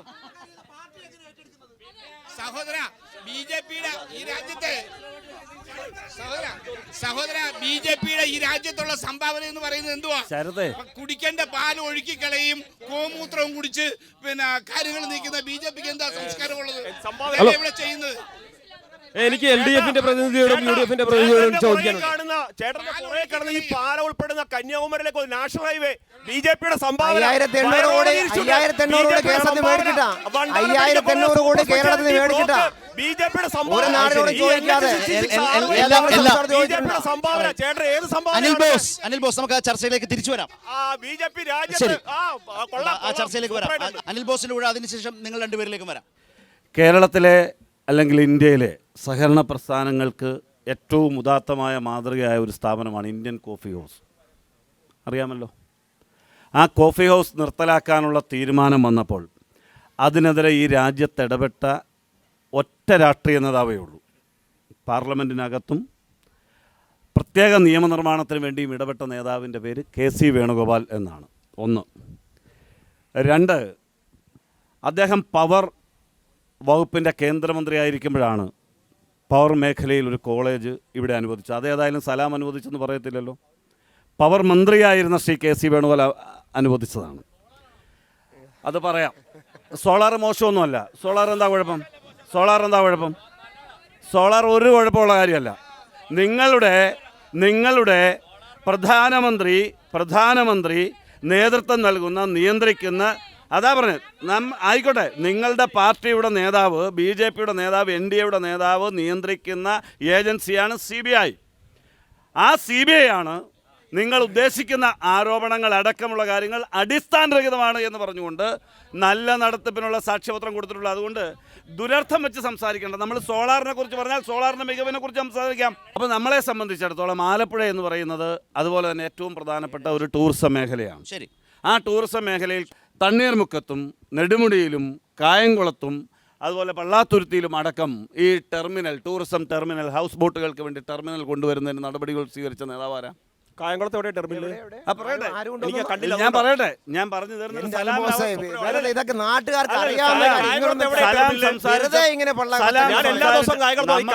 J: സഹോദര, BJP-യുടെ ഈ രാജ്യത്തെ BJP-യുടെ ഈ രാജ്യത്തുള്ള സംഭാവന എന്ന് പറയുന്നത് എന്തുവാ? കുടിക്കേണ്ട പാൽ ഒഴുക്കിക്കളയും, ഗോമൂത്രവും കുടിച്ച് പിന്നെ കാര്യങ്ങൾ നീക്കുന്ന BJP-ക്ക് എന്താ സംസ്കാരമുള്ളത്? ഇവിടെ ചെയ്യുന്നത്
K: എനിക്ക് LDF-ന്റെ പ്രതിനിധിയോടും UDF-ന്റെ പ്രതിനിധിയോടും ചോദിക്കാനുണ്ട്.
E: ഈ പാല ഉൾപ്പെടുന്ന കന്യാകുമാരിയിലേക്ക് ഒരു നാഷണൽ ഹൈവേ BJP-യുടെ സംഭാവന
B: 5800 കോടി കേരളത്തിൽ മേടിച്ചിട്ടാ. 5800 കോടി കേരളത്തിൽ മേടിച്ചിട്ടാ.
E: BJP-യുടെ സംഭാവന
A: അനിൽ ബോസ് നമുക്ക് ആ ചർച്ചയിലേക്ക് തിരിച്ചു വരാം.
E: BJP രാജ്യത്ത്
A: ആ ചർച്ചയിലേക്ക് വരാം. അനിൽ ബോസിന്റെ കൂടെ അതിനുശേഷം നിങ്ങൾ രണ്ടുപേരിലേക്കും വരാം.
C: കേരളത്തിലെ അല്ലെങ്കിൽ ഇന്ത്യയിലെ സഹകരണ പ്രസ്ഥാനങ്ങൾക്ക് ഏറ്റവും ഉദാത്തമായ മാതൃകയായ ഒരു സ്ഥാപനമാണ് ഇന്ത്യൻ കോഫി ഹൗസ്. അറിയാമല്ലോ. ആ കോഫി ഹൗസ് നിർത്തലാക്കാനുള്ള തീരുമാനം വന്നപ്പോൾ അതിനെതിരെ ഈ രാജ്യത്ത് ഇടപെട്ട ഒറ്റ രാഷ്ട്രീയ നേതാവേ ഉള്ളൂ. പാർലമെൻറ്റിനകത്തും പ്രത്യേക നിയമനിർമ്മാണത്തിന് വേണ്ടിയും ഇടപെട്ട നേതാവിൻ്റെ പേര് KC വേണുഗോപാൽ എന്നാണ്. 1. 2, അദ്ദേഹം പവർ വകുപ്പിൻ്റെ കേന്ദ്രമന്ത്രിയായിരിക്കുമ്പോഴാണ് പവർ മേഖലയിൽ ഒരു കോളേജ് ഇവിടെ അനുവദിച്ചു. അതേതായാലും സലാം അനുവദിച്ചെന്ന് പറയത്തില്ലല്ലോ. പവർ മന്ത്രിയായിരുന്ന ശ്രീ KC വേണുഗോപാൽ അനുവദിച്ചതാണ്. അത് പറയാം. സോളാർ മോശമൊന്നുമല്ല. സോളാർ എന്താ കുഴപ്പം? സോളാർ ഒരു കുഴപ്പമുള്ള കാര്യമല്ല. നിങ്ങളുടെ പ്രധാനമന്ത്രി നേതൃത്വം നൽകുന്ന, നിയന്ത്രിക്കുന്ന, അതാ പറഞ്ഞത്, ആയിക്കോട്ടെ, നിങ്ങളുടെ പാർട്ടിയുടെ നേതാവ്, BJP-യുടെ നേതാവ്, NDA-യുടെ നേതാവ് നിയന്ത്രിക്കുന്ന ഏജൻസിയാണ് CBI. ആ CBI ആണ് നിങ്ങൾ ഉദ്ദേശിക്കുന്ന ആരോപണങ്ങൾ അടക്കമുള്ള കാര്യങ്ങൾ അടിസ്ഥാനരഹിതമാണ് എന്ന് പറഞ്ഞുകൊണ്ട് നല്ല നടത്തിപ്പിനുള്ള സാക്ഷ്യപത്രം കൊടുത്തിട്ടുള്ളത്. അതുകൊണ്ട് ദുരർത്ഥം വെച്ച് സംസാരിക്കേണ്ട. നമ്മൾ സോളാറിനെ കുറിച്ച് പറഞ്ഞാൽ സോളാറിൻ്റെ മികവിനെ കുറിച്ച് സംസാരിക്കാം. അപ്പോൾ നമ്മളെ സംബന്ധിച്ചിടത്തോളം ആലപ്പുഴ എന്ന് പറയുന്നത് അതുപോലെ തന്നെ ഏറ്റവും പ്രധാനപ്പെട്ട ഒരു ടൂറിസം മേഖലയാണ്.
A: ശരി.
C: ആ ടൂറിസം മേഖലയിൽ തണ്ണീർമുക്കത്തും നെടുമുടിയിലും കായംകുളത്തും അതുപോലെ പള്ളാത്തുരുത്തിയിലും അടക്കം ഈ ടൂറിസം ടെർമിനൽ, ഹൗസ് ബോട്ടുകൾക്ക് വേണ്ടി ടെർമിനൽ കൊണ്ടുവരുന്നതിന് നടപടികൾ സ്വീകരിച്ച നേതാവാരാ?
E: കായംകുളത്ത് എവിടെ ടെർമിനൽ? എനിക്ക് കണ്ടില്ല.
C: ഞാൻ പറയട്ടെ, ഞാൻ പറഞ്ഞു തീർന്നിട്ട്
B: എന്റെ
C: സലാം
B: അൽബോസേ,
C: രാമൻ
B: വെറുതെ ഇതൊക്കെ നാട്ടുകാർക്ക്
E: അല്ല,
B: അറിയാവുന്ന
E: സലാം
B: കാര്യം. നിങ്ങളൊന്ന്
E: സലാം
B: വെറുതെ ഇങ്ങനെ പള്ള
C: സലാം
E: ഞാൻ എല്ലാ ദിവസവും കായംകുളത്ത് പോയി.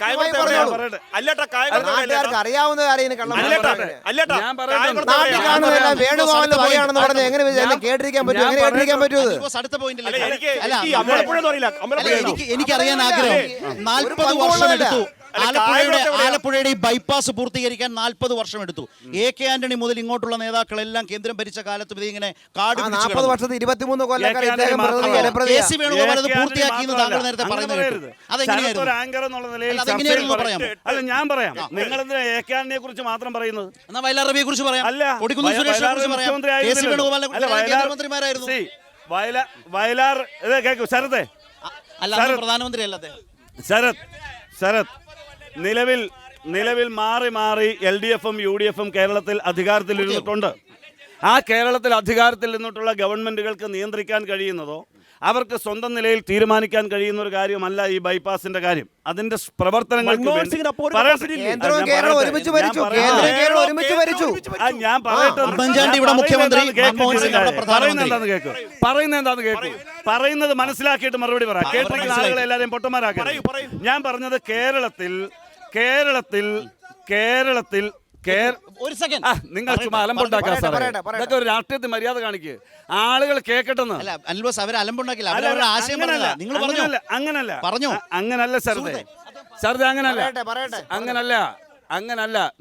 E: കായംകുളത്ത് എവിടെയാ?
C: പറയട്ടെ.
E: അല്ലേട്ടാ, കായംകുളത്ത്
B: നാട്ടുകാർക്ക് അറിയാവുന്ന കാര്യം ഇങ്ങനെ കള്ളം
E: അല്ലേട്ടാ,
B: പറയുന്നത്.
E: അല്ലേട്ടാ,
C: ഞാൻ പറയട്ടെ.
E: കായംകുളത്ത്
B: നാട്ടിൽ
E: എവിടെയാ?
B: കാണുന്നതെല്ലാം വേണുഗോപാലിന്റെ വകയാണെന്ന് പറഞ്ഞ് എങ്ങനെ കേട്ടിരിക്കാൻ പറ്റും? എങ്ങനെ കേട്ടിരിക്കാൻ പറ്റും ഇത്?
A: ബോസ് അടുത്ത
E: അല്ല,
A: പോയിന്റിലേക്ക്
E: എനിക്ക് അമ്പലപ്പുഴ എന്ന് അറിയില്ല. അമ്പലപ്പുഴ ആണോ?
A: എനിക്കറിയാൻ ആഗ്രഹം 40 വർഷം എടുത്തു ആലപ്പുഴയുടെ ഈ ബൈപ്പാസ് പൂർത്തീകരിക്കാൻ 40 വർഷം എടുത്തു. AK ആന്റണി മുതൽ ഇങ്ങോട്ടുള്ള നേതാക്കളെല്ലാം കേന്ദ്രം ഭരിച്ച കാലത്ത് ഇത് ഇങ്ങനെ കാട്
B: 40 വർഷത്തെ 23 കൊല്ലക്കാർ ഇദ്ദേഹം
A: KC വേണുഗോപാൽ അത് പൂർത്തിയാക്കി എന്ന് താങ്കൾ നേരത്തെ പറഞ്ഞു കേട്ടു. അതെങ്ങനെയായിരുന്നു?
C: ഒരു ആങ്കർ എന്നുള്ള നിലയിൽ
A: അതെങ്ങനെയായിരുന്നു
C: ചർച്ചയിൽ
A: പറയാമോ?
C: അല്ല, ഞാൻ പറയാം. നിങ്ങൾ എന്തിനാ AK ആന്റണിയെ കുറിച്ച് മാത്രം പറയുന്നത്?
A: എന്നാ വയലാർ രവിയെ കുറിച്ച് പറയാം,
C: അല്ല,
A: കൊടിക്കുന്നിൽ സുരേഷിനെ കുറിച്ച് പറയാം, KC വേണുഗോപാലിനെ കുറിച്ച് പറയാം. കേന്ദ്രമന്ത്രിമാരായിരുന്നു.
C: വയലാർ ഇത് കേൾക്കൂ ശരത്തെ,
A: അല്ല അന്ന് പ്രധാനമന്ത്രി അല്ല അദ്ദേഹം.
C: ശരത് നിലവിൽ മാറി LDFും UDFും കേരളത്തിൽ അധികാരത്തിൽ ഇരുന്നിട്ടുണ്ട്. ആ കേരളത്തിൽ അധികാരത്തിൽ നിന്നിട്ടുള്ള ഗവൺമെന്റുകൾക്ക് നിയന്ത്രിക്കാൻ കഴിയുന്നതോ അവർക്ക് സ്വന്തം നിലയിൽ തീരുമാനിക്കാൻ കഴിയുന്ന ഒരു കാര്യമല്ല ഈ ബൈപ്പാസിന്റെ കാര്യം. അതിന്റെ പ്രവർത്തനങ്ങൾക്ക്
B: കേന്ദ്രവും കേരളവും ഒരുമിച്ച് ഭരിച്ചു.
C: ഞാൻ പറയട്ടെ,
A: ഉമ്മൻചാണ്ടി ഇവിടെ മുഖ്യമന്ത്രി, മൻമോഹൻ സിംഗ് അവിടെ പ്രധാനമന്ത്രി.
C: പറയുന്നത് എന്താന്ന് കേൾക്കൂ. പറയുന്നത് മനസ്സിലാക്കിയിട്ട് മറുപടി പറയാം. കേട്ടിരിക്കുന്ന ആളുകളെ എല്ലാവരെയും പൊട്ടന്മാരാക്കി. ഞാൻ പറഞ്ഞത് കേരളത്തിൽ
A: ഒരു സെക്കൻഡ്
C: നിങ്ങൾ ചുമ്മാ അലമ്പുണ്ടാക്കാൻ സാറേ. ഇതൊക്കെ ഒരു രാഷ്ട്രീയത്തിൽ മര്യാദ കാണിക്കുക. ആളുകൾ കേൾക്കട്ടെന്ന്.
A: അല്ല അൽബോസ് അവർ അലമ്പുണ്ടാക്കില്ല, അവരവരുടെ ആശയം പറഞ്ഞതാ. നിങ്ങൾ പറഞ്ഞു
C: അങ്ങനല്ല
A: പറഞ്ഞോ.
C: അങ്ങനല്ല ശരതേ, അങ്ങനല്ല.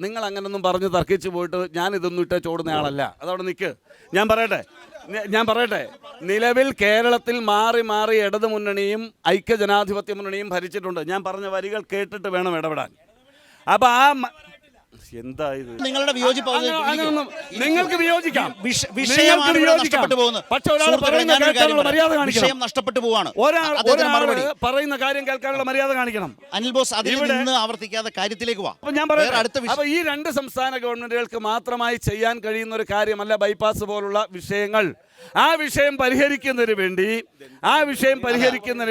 C: നിങ്ങൾ അങ്ങനൊന്നും പറഞ്ഞ് തർക്കിച്ചു പോയിട്ട് ഞാൻ ഇതൊന്നും ഇട്ടേ ചോടുന്ന ആളല്ല. അതവിടെ നിൽക്ക്. ഞാൻ പറയട്ടെ, നിലവിൽ കേരളത്തിൽ മാറി ഇടതു മുന്നണിയും ഐക്യജനാധിപത്യ മുന്നണിയും ഭരിച്ചിട്ടുണ്ട്. ഞാൻ പറഞ്ഞ വരികൾ കേട്ടിട്ട് വേണം ഇടപെടാൻ. അപ്പൊ എന്താ ഇത്?
A: നിങ്ങളുടെ വിയോജിപ്പ്
C: നിങ്ങൾക്ക് വിയോജിക്കാം,
A: വിഷയം നഷ്ടപ്പെട്ടു പോകുന്നു.
C: പക്ഷെ ഒരാൾ
A: വിഷയം നഷ്ടപ്പെട്ടു പോവാണ്.
C: ഒരാൾ പറയുന്ന കാര്യം കേൾക്കാനുള്ള മര്യാദ കാണിക്കണം.
A: അനിൽ ബോസ് അതിൽ നിന്ന് ആവർത്തിക്കാതെ കാര്യത്തിലേക്ക് വാ.
C: ഞാൻ പറയാം. അപ്പൊ ഈ രണ്ട് സംസ്ഥാന ഗവൺമെന്റുകൾക്ക് മാത്രമായി ചെയ്യാൻ കഴിയുന്ന ഒരു കാര്യമല്ല ബൈപ്പാസ് പോലുള്ള വിഷയങ്ങൾ. ആ വിഷയം പരിഹരിക്കുന്നതിന്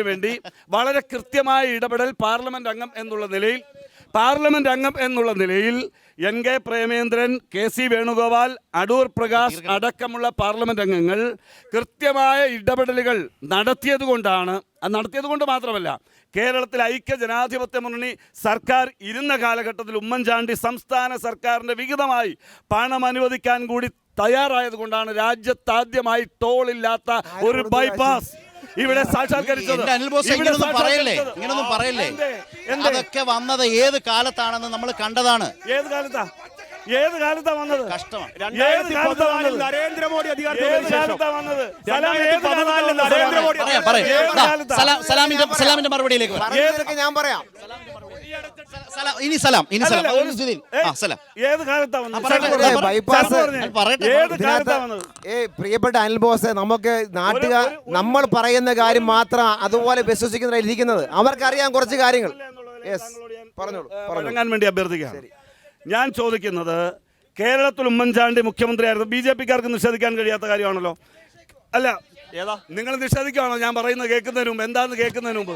C: വേണ്ടി വളരെ കൃത്യമായ ഇടപെടൽ പാർലമെന്റ് അംഗം എന്നുള്ള നിലയിൽ NK പ്രേമേന്ദ്രൻ, KC വേണുഗോപാൽ, അടൂർ പ്രകാശ് അടക്കമുള്ള പാർലമെന്റ് അംഗങ്ങൾ കൃത്യമായ ഇടപെടലുകൾ നടത്തിയതുകൊണ്ട് മാത്രമല്ല, കേരളത്തിൽ ഐക്യജനാധിപത്യ മുന്നണി സർക്കാർ ഇരുന്ന കാലഘട്ടത്തിൽ ഉമ്മൻചാണ്ടി സംസ്ഥാന സർക്കാരിൻ്റെ വിഹിതമായി പണം അനുവദിക്കാൻ കൂടി തയ്യാറായതുകൊണ്ടാണ് രാജ്യത്താദ്യമായി ടോളില്ലാത്ത ഒരു ബൈപ്പാസ് ഇവിടെ സാക്ഷാത്കരിച്ചത്.
A: ഇങ്ങനൊന്നും പറയല്ലേ. അതൊക്കെ വന്നത് ഏത് കാലത്താണെന്ന് നമ്മൾ കണ്ടതാണ്.
C: ഏത് കാലത്താ വന്നത്?
A: കഷ്ടമാണ്.
E: നരേന്ദ്രമോദി
A: സലാമിന്റെ മറുപടിയിലേക്ക്
B: ഞാൻ പറയാം.
A: ഇനി സലാം
B: ഏത് പ്രിയപ്പെട്ട അനിൽ ബോസ്, നമുക്ക് നമ്മൾ പറയുന്ന കാര്യം മാത്രം അതുപോലെ വിശ്വസിക്കുന്നതിൽ ഇരിക്കുന്നത്. അവർക്കറിയാം കുറച്ച് കാര്യങ്ങൾ.
C: പറഞ്ഞോളൂ വേണ്ടി അഭ്യർത്ഥിക്കാം. ഞാൻ ചോദിക്കുന്നത്, കേരളത്തിൽ ഉമ്മൻചാണ്ടി മുഖ്യമന്ത്രിയായിരുന്നു. BJPക്കാർക്ക് നിഷേധിക്കാൻ കഴിയാത്ത കാര്യമാണല്ലോ. അല്ല, നിങ്ങൾ നിഷേധിക്കുകയാണോ? ഞാൻ പറയുന്നത് കേൾക്കുന്നതിന് മുമ്പ്, എന്താന്ന് കേൾക്കുന്നതിന് മുമ്പ്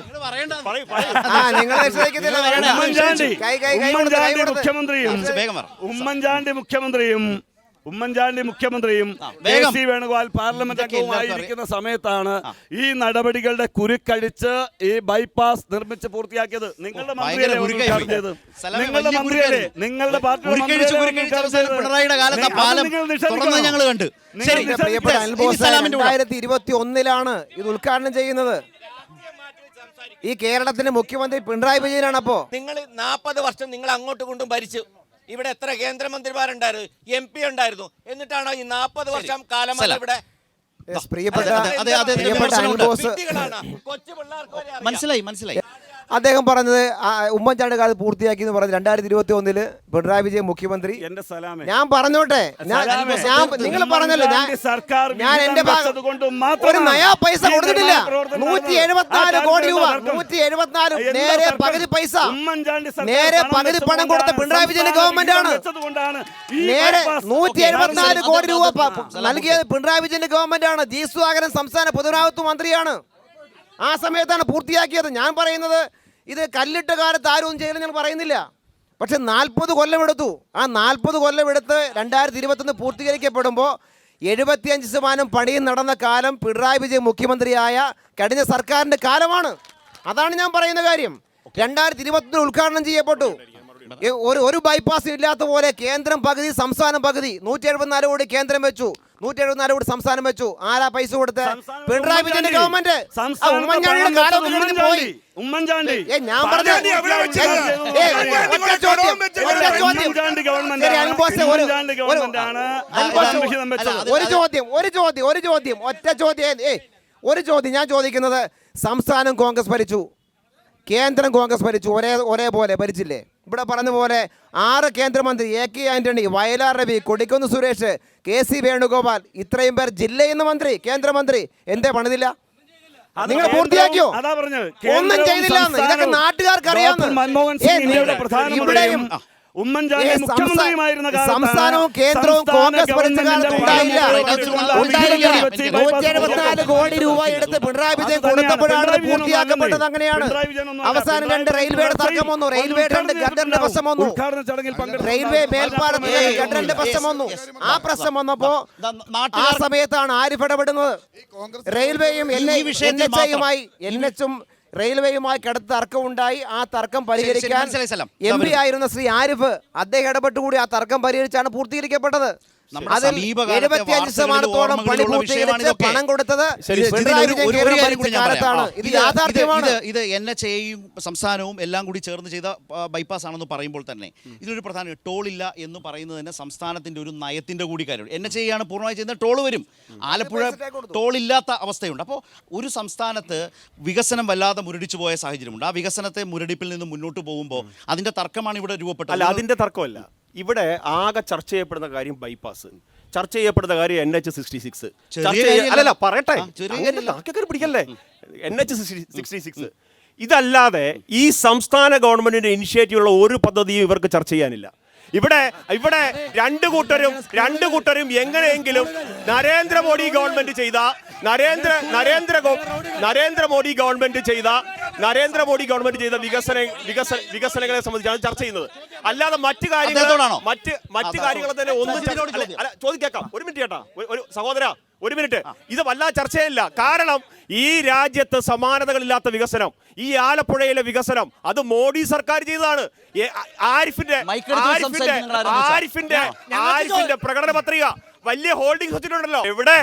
C: ഉമ്മൻചാണ്ടി മുഖ്യമന്ത്രിയും KC വേണുഗോപാൽ പാർലമെന്റ് അംഗവുമായിരിക്കുന്ന സമയത്താണ് ഈ നടപടികളുടെ കുരുക്കഴിച്ച് ഈ ബൈപ്പാസ് നിർമ്മിച്ച് പൂർത്തിയാക്കിയത്. നിങ്ങളുടെ മന്ത്രിയല്ലേ? നിങ്ങളുടെ
A: പിണറായിയുടെ കാലത്ത് പാലം തുറന്നത് ഞങ്ങൾ കണ്ടു.
B: 2021 ഇത് ഉദ്ഘാടനം ചെയ്യുന്നത് ഈ കേരളത്തിന്റെ മുഖ്യമന്ത്രി പിണറായി വിജയനാണ്. അപ്പോ
L: നിങ്ങൾ 40 വർഷം നിങ്ങൾ അങ്ങോട്ട് കൊണ്ടും ഭരിച്ചു. ഇവിടെ എത്ര കേന്ദ്രമന്ത്രിമാരുണ്ടായിരുന്നു, MP ഉണ്ടായിരുന്നു. എന്നിട്ടാണോ ഈ 40 വർഷം കാലം ഇവിടെ
A: മനസ്സിലായി.
B: അദ്ദേഹം പറഞ്ഞത് ഉമ്മൻചാണ്ടി കാലത്ത് പൂർത്തിയാക്കി എന്ന് പറഞ്ഞത് 2021 പിണറായി വിജയൻ മുഖ്യമന്ത്രി. ഞാൻ പറഞ്ഞോട്ടെ, നിങ്ങൾ പറഞ്ഞല്ലോ, ഞാൻ എന്റെ ഒരു നയാ പൈസ കൊടുത്തിട്ടില്ല. 174 കോടി രൂപ, 174 നേരെ പകുതി പൈസ, നേരെ പകുതി പണം കൊടുത്ത പിണറായി വിജയന്റെ ഗവൺമെന്റ് ആണ്. നേരെ 174 കോടി രൂപ നൽകിയത് പിണറായി വിജയന്റെ ഗവൺമെന്റ് ആണ്. ജി സുധാകരൻ സംസ്ഥാന പൊതുമരാമത്ത് മന്ത്രിയാണ്. ആ സമയത്താണ് പൂർത്തിയാക്കിയത്. ഞാൻ പറയുന്നത് ഇത് കല്ലിട്ട കാലത്ത് ആരും ഒന്നും ചെയ്യില്ല ഞാൻ പറയുന്നില്ല. പക്ഷെ 40 കൊല്ലം എടുത്തു. ആ 40 കൊല്ലം എടുത്ത് 2021 പൂർത്തീകരിക്കപ്പെടുമ്പോൾ 75% പണിയും നടന്ന കാലം പിണറായി വിജയൻ മുഖ്യമന്ത്രിയായ കഴിഞ്ഞ സർക്കാരിൻ്റെ കാലമാണ്. അതാണ് ഞാൻ പറയുന്ന കാര്യം. 2021 ഉദ്ഘാടനം ചെയ്യപ്പെട്ടു. ഒരു ബൈപ്പാസ് ഇല്ലാത്ത പോലെ കേന്ദ്രം പകുതി സംസ്ഥാനം പകുതി. 174 കോടി കേന്ദ്രം വെച്ചു, 174 കോടി സംസ്ഥാനം വെച്ചു. ആരാ പൈസ കൊടുത്ത്? പിണറായി വിജയന്റെ ഗവൺമെന്റ്. ഉമ്മൻചാണ്ടിയുടെ കാലം പോയി.
C: ഉമ്മൻചാണ്ടി
B: ഞാൻ പറഞ്ഞു ഒരു ചോദ്യം ഞാൻ ചോദിക്കുന്നത്, സംസ്ഥാനം കോൺഗ്രസ് ഭരിച്ചു, കേന്ദ്രം കോൺഗ്രസ് ഭരിച്ചു, ഒരേപോലെ ഭരിച്ചില്ലേ? ഇവിടെ പറഞ്ഞ പോലെ 6 കേന്ദ്രമന്ത്രി, AK ആന്റണി, വയലാർ രവി, കൊടിക്കുന്ന് സുരേഷ്, KC വേണുഗോപാൽ, ഇത്രയും പേർ ജില്ലയിൽ നിന്ന് മന്ത്രി, കേന്ദ്രമന്ത്രി. എന്തേ പണിതില്ല? നിങ്ങൾ പൂർത്തിയാക്കിയോ? ഒന്നും ചെയ്തില്ല. ഇതൊക്കെ നാട്ടുകാർക്ക് അറിയാവുന്ന. ഇവിടെയും സംസ്ഥാനവും കേന്ദ്രവും കോൺഗ്രസ് ഭരിച്ച കാലത്ത് ഉണ്ടായില്ല. 174 കോടി രൂപ എടുത്ത് പിണറായി വിജയൻ കൊടുത്തപ്പോഴാണ് പൂർത്തിയാക്കപ്പെട്ടത്. അങ്ങനെയാണ്. അവസാനം 2 റെയിൽവേയുടെ തർക്കം വന്നു, റെയിൽവേയുടെ 2 ഗഡറിന്റെ പ്രശ്നം വന്നു, റെയിൽവേ മേൽപ്പാലത്തിന്റെ ഗഡറിന്റെ പ്രശ്നം വന്നു. ആ പ്രശ്നം വന്നപ്പോ ആ സമയത്താണ് ആരിഫ് ഇടപെടുന്നത്. റെയിൽവേയും NHും റെയിൽവേയുമായി കടുത്ത തർക്കമുണ്ടായി. ആ തർക്കം പരിഹരിക്കാൻ MP ആയിരുന്ന ശ്രീ ആരിഫ് അദ്ദേഹം ഇടപെട്ടുകൂടി ആ തർക്കം പരിഹരിച്ചാണ് പൂർത്തീകരിക്കപ്പെട്ടത്. അതിൽ 75% പണി പൂർത്തീകരിച്ച് പണം കൊടുത്തത് കാലത്താണ്. ഇത് യാഥാർത്ഥ്യമാണ്.
A: ഇത് NHയും സംസ്ഥാനവും എല്ലാം കൂടി ചേർന്ന് ചെയ്ത ബൈപ്പാസ് ആണെന്ന് പറയുമ്പോൾ തന്നെ ഇതിനൊരു പ്രധാന ടോളില്ല എന്ന് പറയുന്നത് തന്നെ സംസ്ഥാനത്തിന്റെ ഒരു നയത്തിന്റെ കൂടി കാര്യമാണ്. NHA ആണ് പൂർണ്ണമായി ചെയ്യുന്നത്, ടോൾ വരും. ആലപ്പുഴ ടോളില്ലാത്ത അവസ്ഥയുണ്ട്. അപ്പോൾ ഒരു സംസ്ഥാനത്ത് വികസനം വല്ലാതെ മുരടിച്ചു പോയ സാഹചര്യമുണ്ട്. ആ വികസനത്തെ മുരടിപ്പിൽ നിന്ന് മുന്നോട്ട് പോകുമ്പോൾ അതിന്റെ തർക്കമാണ് ഇവിടെ രൂപപ്പെട്ടത്.
E: അല്ല, അതിന്റെ തർക്കമല്ല. ഇവിടെ ആകെ ചർച്ച ചെയ്യപ്പെടുന്ന കാര്യം ബൈപ്പാസ്, ചർച്ച ചെയ്യപ്പെടുന്ന കാര്യം NH66. അല്ലല്ല പറയട്ടെ, പിടിക്കല്ലേ. NH66 ഇതല്ലാതെ ഈ സംസ്ഥാന ഗവൺമെന്റിന്റെ ഇനിഷ്യേറ്റീവുള്ള ഒരു പദ്ധതിയും ഇവർക്ക് ചർച്ച ചെയ്യാനില്ല. ഇവിടെ രണ്ട് കൂട്ടരും എങ്ങനെയെങ്കിലും നരേന്ദ്രമോദി ഗവൺമെന്റ് ചെയ്ത വികസനങ്ങളെ സംബന്ധിച്ചാണ് ചർച്ച ചെയ്യുന്നത്. അല്ലാതെ മറ്റു കാര്യങ്ങൾ തന്നെ ഒന്നും ചോദിക്കാം. ഒരു മിനിറ്റ് ചേട്ടാ, ഒരു സഹോദര, ഒരു മിനിറ്റ്. ഇത് വല്ലാതെ ചർച്ചയില്ല. കാരണം ഈ രാജ്യത്ത് സമാനതകളില്ലാത്ത വികസനം, ഈ ആലപ്പുഴയിലെ വികസനം, അത് മോഡി സർക്കാർ ചെയ്തതാണ്. ആരിഫിന്റെ പ്രകടന പത്രിക വലിയ ഹോൾഡിംഗ് വെച്ചിട്ടുണ്ടല്ലോ. എവിടെ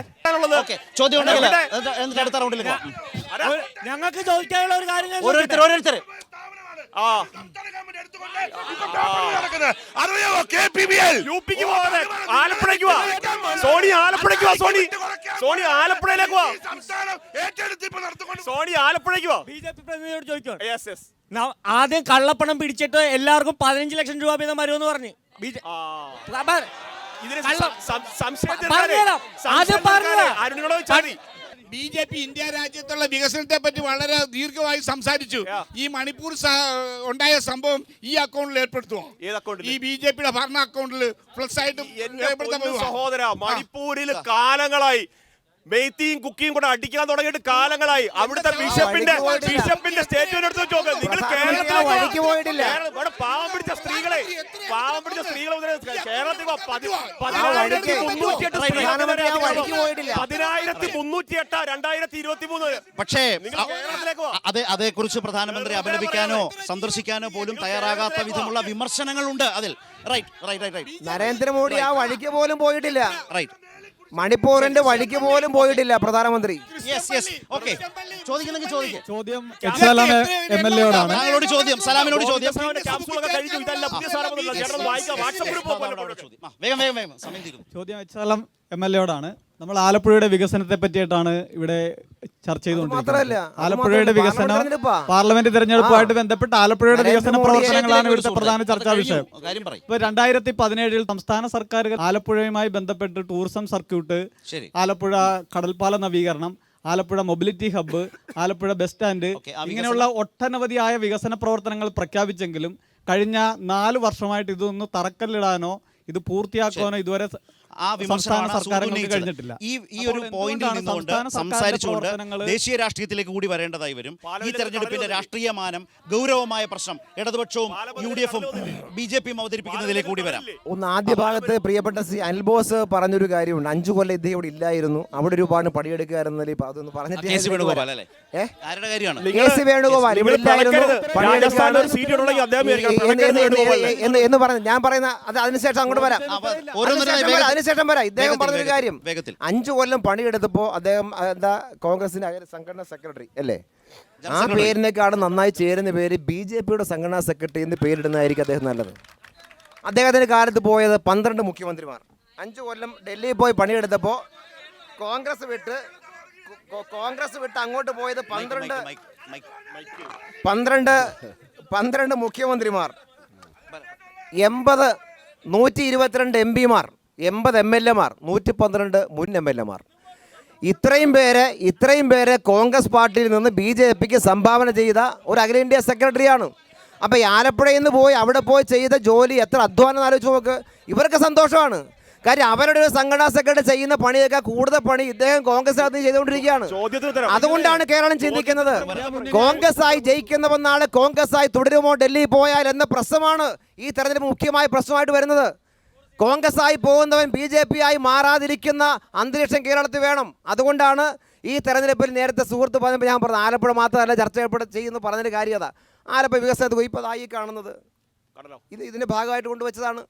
L: ഞങ്ങൾക്ക് ചോദിക്കാനുള്ള ഒരു കാര്യം
E: ഓരോരുത്തർ ആലപ്പുഴയ്ക്ക് വാ സോണി, ആലപ്പുഴയ്ക്ക് വാ സോണി, ആലപ്പുഴയിലേക്ക് വാ സോണി, ആലപ്പുഴയ്ക്ക് വാ.
L: BJP പ്രതിനിധിയോട് ചോദിക്കോ. ആദ്യം കള്ളപ്പണം പിടിച്ചിട്ട് എല്ലാവർക്കും 15 ലക്ഷം രൂപ വീതം വരുമെന്ന് പറഞ്ഞു. BJP ഇന്ത്യ രാജ്യത്തുള്ള വികസനത്തെ പറ്റി വളരെ ദീർഘമായി സംസാരിച്ചു. ഈ മണിപ്പൂർ ഉണ്ടായ സംഭവം ഈ അക്കൗണ്ടിൽ ഏർപ്പെടുത്തുമോ? ഈ BJPയുടെ ഭരണ അക്കൗണ്ടിൽ പ്ലസ് ആയിട്ട്
E: സഹോദര, മണിപ്പൂരിൽ കാലങ്ങളായി മെയ്ത്തിയും കുക്കിയും കൂടെ അടിക്കാൻ തുടങ്ങിയിട്ട് കാലങ്ങളായി. അവിടുത്തെ ബിഷപ്പിന്റെ സ്റ്റേറ്റ്മെന്റ് എടുത്ത് നോക്ക്. നിങ്ങൾ കേരളത്തിലെ പാവം പിടിച്ച സ്ത്രീകളെ കേരളത്തിൽ 10,308 2023.
A: പക്ഷേ അതേക്കുറിച്ച് പ്രധാനമന്ത്രി അപലപിക്കാനോ സന്ദർശിക്കാനോ പോലും തയ്യാറാകാത്ത വിധമുള്ള വിമർശനങ്ങളുണ്ട് അതിൽ.
B: നരേന്ദ്രമോദി ആ വഴിക്ക് പോലും പോയിട്ടില്ല. മണിപ്പൂരിന്റെ വഴിക്ക് പോലും പോയിട്ടില്ല പ്രധാനമന്ത്രി.
M: ചോദ്യം MLA-യോടാണ്.
A: സലാമിനോട് ചോദ്യം.
M: ചോദ്യം MLA-യോടാണ്. നമ്മൾ ആലപ്പുഴയുടെ വികസനത്തെ പറ്റിയിട്ടാണ് ഇവിടെ ചർച്ച ചെയ്തുകൊണ്ടിരിക്കുന്നത്. ആലപ്പുഴയുടെ വികസനം, പാർലമെന്റ് തെരഞ്ഞെടുപ്പുമായിട്ട് ബന്ധപ്പെട്ട് ആലപ്പുഴയുടെ വികസന പ്രവർത്തനങ്ങളാണ് ഇവിടുത്തെ പ്രധാന ചർച്ചാ വിഷയം. ഇപ്പൊ 2017 സംസ്ഥാന സർക്കാർ ആലപ്പുഴയുമായി ബന്ധപ്പെട്ട് ടൂറിസം സർക്യൂട്ട്, ആലപ്പുഴ കടൽപ്പാല നവീകരണം, Alappuzha mobility hub, Alappuzha bus stand, ഇങ്ങനെയുള്ള ഒട്ടനവധിയായ വികസന പ്രവർത്തനങ്ങൾ പ്രഖ്യാപിച്ചെങ്കിലും കഴിഞ്ഞ 4 വർഷമായിട്ട് ഇതൊന്ന് തറക്കല്ലിടാനോ ഇത് പൂർത്തിയാക്കാനോ ഇതുവരെ
A: വിമർശനമാണ്
M: സർക്കാരുകൾക്ക്
A: ഉന്നയിച്ചത്.
M: കഴിഞ്ഞിട്ടില്ല.
A: ഈ ഒരു പോയിന്റിൽ നിന്നുകൊണ്ട് സംസാരിച്ചുകൊണ്ട് ദേശീയ രാഷ്ട്രീയത്തിലേക്ക് കൂടി വരേണ്ടതായി വരും. ഈ തെരഞ്ഞെടുപ്പിന്റെ രാഷ്ട്രീയ മാനം, ഗൗരവമായ പ്രശ്നം ഇടതുപക്ഷവും UDF-ഉം BJP-യും അവതരിപ്പിക്കുന്നതിലേക്ക് കൂടി വരാം.
B: ഒന്ന് ആദ്യ ഭാഗത്ത് പ്രിയപ്പെട്ട അനിൽ ബോസ് പറഞ്ഞൊരു കാര്യമുണ്ട്. 5 കൊല്ലം ഇദ്ദേഹം ഇവിടെ ഇല്ലായിരുന്നു, അവിടെ ഒരുപാട് പണിയെടുക്കാറുന്നതിൽ അതൊന്ന് പറഞ്ഞിട്ട്
A: KC വേണുഗോപാൽ അല്ലേ? ആരുടെ കാര്യമാണ്?
B: KC വേണുഗോപാൽ ഇവിടെ ഇല്ലായിരുന്നു എന്ന് പറഞ്ഞു. ഞാൻ പറയുന്ന അത് അതിനുശേഷം അങ്ങോട്ട് വരാം. അതിനുശേഷം വരാം. ഇദ്ദേഹം പറഞ്ഞൊരു കാര്യം, 5 കൊല്ലം പണിയെടുത്തപ്പോ അദ്ദേഹം എന്താ കോൺഗ്രസിന്റെ സംഘടനാ സെക്രട്ടറി അല്ലേ? ആ പേരിനേക്കാണ് നന്നായി ചേരുന്ന പേര് BJP-യുടെ സംഘടനാ സെക്രട്ടറി എന്ന് പേരിടുന്നതായിരിക്കും അദ്ദേഹം നല്ലത്. അദ്ദേഹത്തിന്റെ കാലത്ത് പോയത് 12 മുഖ്യമന്ത്രിമാർ. 5 കൊല്ലം ഡൽഹിയിൽ പോയി പണിയെടുത്തപ്പോൾ കോൺഗ്രസ് വിട്ട് അങ്ങോട്ട് പോയത് 12 മുഖ്യമന്ത്രിമാർ, 122 MP-മാർ, 80 MLA-മാർ, 112 മുൻ MLA-മാർ. ഇത്രയും പേര് കോൺഗ്രസ് പാർട്ടിയിൽ നിന്ന് BJP-ക്ക് സംഭാവന ചെയ്ത ഒരു അഖിലേന്ത്യാ സെക്രട്ടറിയാണ്. അപ്പോൾ ഈ ആലപ്പുഴയിൽ നിന്ന് പോയി അവിടെ പോയി ചെയ്ത ജോലി എത്ര അധ്വാനം ആലോചിച്ച് നോക്ക്. ഇവർക്ക് സന്തോഷമാണ്. കാര്യം അവരുടെ ഒരു സംഘടനാ സെക്രട്ടറി ചെയ്യുന്ന പണിയൊക്കെ കൂടുതൽ പണി ഇദ്ദേഹം കോൺഗ്രസിനകത്ത് ചെയ്തുകൊണ്ടിരിക്കുകയാണ്. അതുകൊണ്ടാണ് കേരളം ചിന്തിക്കുന്നത് കോൺഗ്രസ് ആയി ജയിക്കുന്നവൻ നാളെ കോൺഗ്രസ് ആയി തുടരുമോ ഡൽഹി പോയാൽ എന്ന പ്രശ്നമാണ് ഈ തെരഞ്ഞെടുപ്പ് മുഖ്യമായ പ്രശ്നമായിട്ട് വരുന്നത്. കോൺഗ്രസ് ആയി പോകുന്നവൻ BJP ആയി മാറാതിരിക്കുന്ന അന്തരീക്ഷം കേരളത്തിൽ വേണം. അതുകൊണ്ടാണ് ഈ തെരഞ്ഞെടുപ്പിൽ നേരത്തെ സുഹൃത്ത് പറഞ്ഞപ്പോൾ ഞാൻ പറഞ്ഞു ആലപ്പുഴ മാത്രമല്ല ചർച്ച ചെയ്യുന്നു പറഞ്ഞതിൻ്റെ കാര്യം അതാ. ആലപ്പുഴ വികസനത്തിൽ ഇപ്പോൾ അതായി കാണുന്നത് ഇതിൻ്റെ ഭാഗമായിട്ട് കൊണ്ടുവച്ചതാണ്.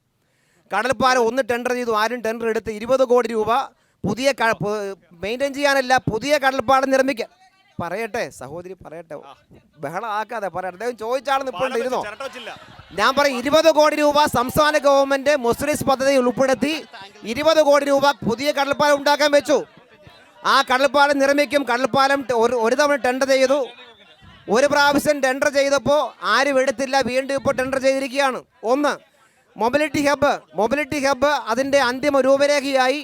B: കടൽപ്പാലം ഒന്ന് ടെൻഡർ ചെയ്തു, ആരും ടെൻഡർ എടുത്ത് 20 കോടി രൂപ പുതിയ മെയിൻറ്റെയിൻ ചെയ്യാനല്ല പുതിയ കടൽപ്പാലം നിർമ്മിക്കാൻ. പറയട്ടെ സഹോദരി, പറയട്ടെ, ബഹളം ആക്കാതെ പറയട്ടെ. അദ്ദേഹം ചോദിച്ചാണെന്ന് ഇപ്പോൾ ഇരുന്നോ? ഞാൻ പറയും 20 കോടി രൂപ സംസ്ഥാന ഗവൺമെൻറ് മുസ്ലിംസ് പദ്ധതി ഉൾപ്പെടുത്തി 20 കോടി രൂപ പുതിയ കടൽപ്പാലം ഉണ്ടാക്കാൻ വെച്ചു. ആ കടൽപ്പാലം നിർമ്മിക്കും. കടൽപ്പാലം ഒരു തവണ ടെൻഡർ ചെയ്തു. ഒരു പ്രാവശ്യം ടെൻഡർ ചെയ്തപ്പോൾ ആരും എടുത്തില്ല, വീണ്ടും ഇപ്പോൾ ടെൻഡർ ചെയ്തിരിക്കുകയാണ്. ഒന്ന് മൊബിലിറ്റി ഹബ്ബ് അതിൻ്റെ അന്തിമ രൂപരേഖയായി.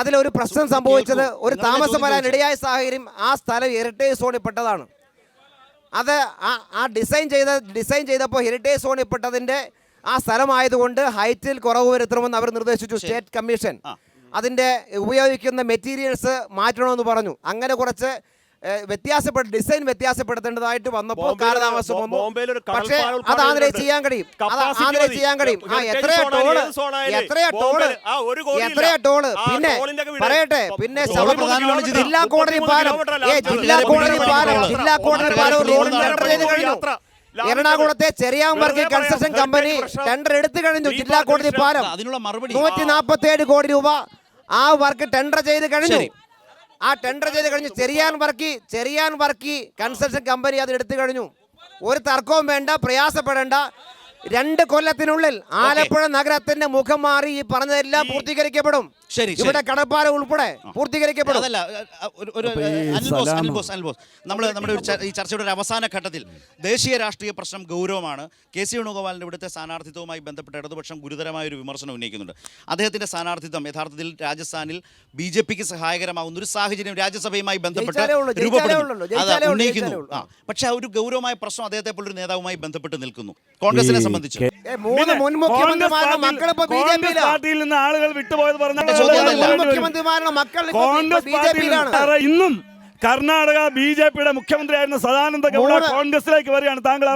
B: അതിലൊരു പ്രശ്നം സംഭവിച്ചത്, ഒരു താമസം വരാൻ ഇടയായ സാഹചര്യം, ആ സ്ഥലം ഹെറിറ്റേജ് സോണിൽ പെട്ടതാണ്. അത് ആ ഡിസൈൻ ചെയ്തപ്പോൾ ഹെറിറ്റേജ് സോണിൽ പെട്ടതിൻ്റെ ആ സ്ഥലമായതുകൊണ്ട് ഹൈറ്റിൽ കുറവ് വരുത്തണമെന്ന് അവർ നിർദ്ദേശിച്ചു. സ്റ്റേറ്റ് കമ്മീഷൻ അതിൻ്റെ ഉപയോഗിക്കുന്ന മെറ്റീരിയൽസ് മാറ്റണമെന്ന് പറഞ്ഞു. അങ്ങനെ കുറച്ച് ഡിസൈൻ വ്യത്യാസപ്പെടുത്തേണ്ടതായിട്ട് വന്നപ്പോൾ കാലതാമസം വന്നു. പക്ഷേ അത് ആദ്യം ചെയ്യാൻ കഴിയും. എത്രയാ ടോള് പിന്നെ പറയട്ടെ. പിന്നെ ജില്ലാ കോടതി പാലം റോഡ് ടെൻഡർ ചെയ്ത് കഴിഞ്ഞു. എറണാകുളത്തെ ചെറിയാമ്പർക്കി കൺസ്ട്രക്ഷൻ കമ്പനി ടെൻഡർ എടുത്തു കഴിഞ്ഞു. ജില്ലാ കോടതി പാലം 147 കോടി രൂപ ആ വർക്ക് ടെൻഡർ ചെയ്ത് കഴിഞ്ഞു. ചെറിയാൻ വർക്കി കൺസ്ട്രക്ഷൻ കമ്പനി അത് എടുത്തു കഴിഞ്ഞു. ഒരു തർക്കവും വേണ്ട, പ്രയാസപ്പെടേണ്ട. 2 കൊല്ലത്തിനുള്ളിൽ ആലപ്പുഴ നഗരത്തിന്റെ മുഖം മാറി ഈ പറഞ്ഞതെല്ലാം പൂർത്തീകരിക്കപ്പെടും. ഇവിടെ കടപ്പാലം ഉൾപ്പെടെ പൂർത്തീകരിക്കപ്പെടും.
A: നമ്മുടെ ഈ ചർച്ചയുടെ ഒരു അവസാന ഘട്ടത്തിൽ ദേശീയ രാഷ്ട്രീയ പ്രശ്നം ഗൗരവമാണ്. KC വേണുഗോപാലിന്റെ ഇവിടുത്തെ സ്ഥാനാർത്ഥിത്വവുമായി ബന്ധപ്പെട്ട് ഇടതുപക്ഷം ഗുരുതരമായ ഒരു വിമർശനം ഉന്നയിക്കുന്നുണ്ട്. അദ്ദേഹത്തിന്റെ സ്ഥാനാർത്ഥിത്വം യഥാർത്ഥത്തിൽ രാജസ്ഥാനിൽ BJP-ക്ക് സഹായകരമാകുന്ന ഒരു സാഹചര്യം രാജ്യസഭയുമായി ബന്ധപ്പെട്ട് ഉന്നയിക്കുന്നു. പക്ഷെ ആ ഒരു ഗൗരവമായ പ്രശ്നം അദ്ദേഹത്തെ പോലൊരു നേതാവുമായി ബന്ധപ്പെട്ട് നിൽക്കുന്നു. കോൺഗ്രസിനെ സംബന്ധിച്ച്
B: 3 മുൻ മുഖ്യമന്ത്രിമാരുടെ മക്കൾ ഇപ്പോൾ BJP-യിലാണ്.
G: പാർട്ടിയിൽ നിന്ന് ആളുകൾ വിട്ടുപോയത് പറഞ്ഞ
B: മുഖ്യമന്ത്രിമാരുടെ മക്കൾ BJP-യിലാണ്.
G: ഇന്നും കർണാടക BJP-യുടെ മുഖ്യമന്ത്രിയായിരുന്ന സദാനന്ദ ഗൗഡ കോൺഗ്രസിലേക്ക് വരികയാണ്. താങ്കൾ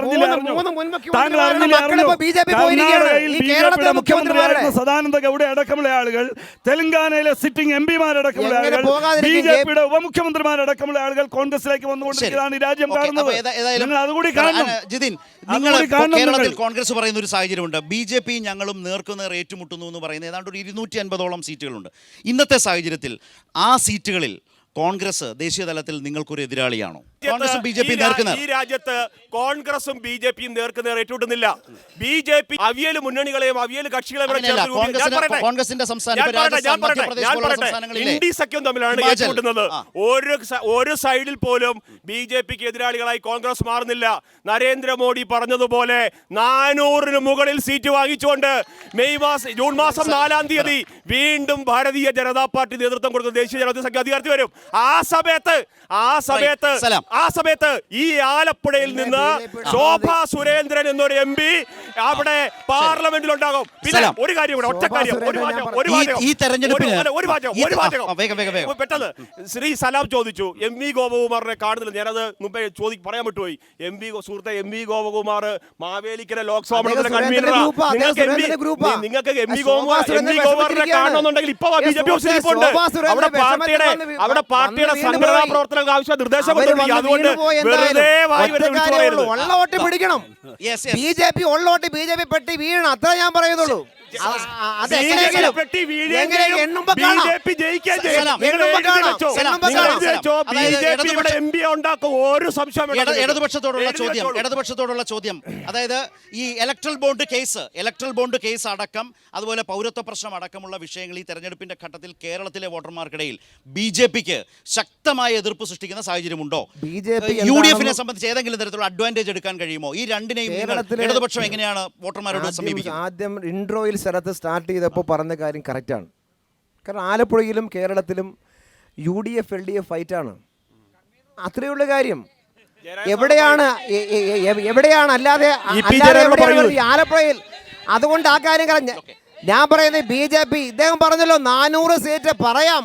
G: മുഖ്യമന്ത്രിയായിരുന്ന സദാനന്ദ ഗൗഡ അടക്കമുള്ള ആളുകൾ, തെലങ്കാനയിലെ സിറ്റിംഗ് MP-മാരടക്കമുള്ള ആളുകൾ, BJP-യുടെ ഉപമുഖ്യമന്ത്രിമാരടക്കമുള്ള ആളുകൾ കോൺഗ്രസിലേക്ക് വന്നുകൊണ്ടിരിക്കുകയാണ് ഈ രാജ്യം കാണുന്നത്. നിങ്ങൾ അതുകൂടി കാണണം.
A: ജിതിൻ, കേരളത്തിൽ കോൺഗ്രസ് പറയുന്ന ഒരു സാഹചര്യമുണ്ട്. BJP ഞങ്ങളും നേർക്കുനേർ ഏറ്റുമുട്ടുന്നു എന്ന് പറയുന്ന ഏതാണ്ട് ഒരു 250ഓളം സീറ്റുകളുണ്ട്. ഇന്നത്തെ സാഹചര്യത്തിൽ ആ സീറ്റുകളിൽ കോൺഗ്രസ് ദേശീയ തലത്തിൽ നിങ്ങൾക്കൊരു എതിരാളിയാണോ? കോൺഗ്രസും BJP
E: ഈ രാജ്യത്ത് കോൺഗ്രസും BJP-യും നേർക്കുനേർ ഏറ്റുമുട്ടുന്നില്ല. BJP അവിയൽ മുന്നണികളെയും അവിയൽ കക്ഷികളെയും
A: കോൺഗ്രസിന്റെ
E: ഇന്ത്യ സഖ്യം തമ്മിലാണ് ഏറ്റുമുട്ടുന്നത്. ഒരു സൈഡിൽ പോലും BJP-ക്ക് എതിരാളികളായി കോൺഗ്രസ് മാറുന്നില്ല. നരേന്ദ്രമോദി പറഞ്ഞതുപോലെ 400-ന് മുകളിൽ സീറ്റ് വാങ്ങിച്ചുകൊണ്ട് ജൂൺ മാസം 4-ാം തീയതി വീണ്ടും ഭാരതീയ ജനതാ പാർട്ടി നേതൃത്വം കൊടുക്കുന്ന ദേശീയ ജനാധിപത്യ സഖ്യം അധികാരത്തിൽ വരും. ആ സമയത്ത് ആ സമയത്ത് ഈ ആലപ്പുഴയിൽ നിന്ന് ശോഭാ സുരേന്ദ്രൻ എന്നൊരു MP അവിടെ പാർലമെന്റിൽ ഉണ്ടാകും. പിന്നെ ഒരു കാര്യം കൂടെ, ഒറ്റ കാര്യം, പെട്ടെന്ന് ശ്രീ സലാം ചോദിച്ചു MV ഗോപകുമാറിനെ കാണുന്നില്ല. ഞാനത് മുമ്പേ പറയാൻ വിട്ടുപോയി. സുഹൃത്തെ MV ഗോപകുമാർ മാവേലിക്കര ലോക്സഭാ മണ്ഡലത്തിലെ കൺവീനറാണ്. നിങ്ങൾക്ക് MV ഗോപകുമാറിനെ കാണണമെന്നുണ്ടെങ്കിൽ ഇപ്പൊ BJP ഓഫീസിൽ ഉണ്ട്. അവിടെ പാർട്ടിയുടെ സംഘടനാ പ്രവർത്തനങ്ങൾക്ക് ആവശ്യം നിർദ്ദേശം കൊടുത്തിട്ടുണ്ട്. അതുകൊണ്ട് വെറുതെ വായി
B: വോട്ട് പിടിക്കണം. BJP ഉള്ളോട്ട് BJP പെട്ടി വീഴണം, അത്ര ഞാൻ പറയുന്നുള്ളൂ.
A: ഇടതുപക്ഷത്തോടുള്ള ചോദ്യം, അതായത് ഈ ഇലക്ട്രൽ ബോണ്ട് കേസ് അടക്കം, അതുപോലെ പൗരത്വ പ്രശ്നം അടക്കമുള്ള വിഷയങ്ങൾ ഈ തെരഞ്ഞെടുപ്പിന്റെ ഘട്ടത്തിൽ കേരളത്തിലെ വോട്ടർമാർക്കിടയിൽ BJPക്ക് ശക്തമായ എതിർപ്പ് സൃഷ്ടിക്കുന്ന സാഹചര്യമുണ്ടോ? UDFനെ സംബന്ധിച്ച് ഏതെങ്കിലും തരത്തിലുള്ള അഡ്വാൻറ്റേജ് എടുക്കാൻ കഴിയുമോ? ഈ രണ്ടിനെയും ഇടതുപക്ഷം എങ്ങനെയാണ് വോട്ടർമാരോട് സമീപിക്കുന്നത്?
B: ആദ്യം ഇൻട്രോയിൽ സ്ഥലത്ത് സ്റ്റാർട്ട് ചെയ്തപ്പോൾ പറഞ്ഞ കാര്യം കറക്റ്റാണ്. കാരണം ആലപ്പുഴയിലും കേരളത്തിലും UDF LDF ഫൈറ്റാണ്. അത്രയുള്ള കാര്യം. എവിടെയാണ് അല്ലാതെ ആലപ്പുഴയിൽ. അതുകൊണ്ട് ആ കാര്യം ഞാൻ പറയുന്നത് BJP, ഇദ്ദേഹം പറഞ്ഞല്ലോ 400 സീറ്റ് പറയാം.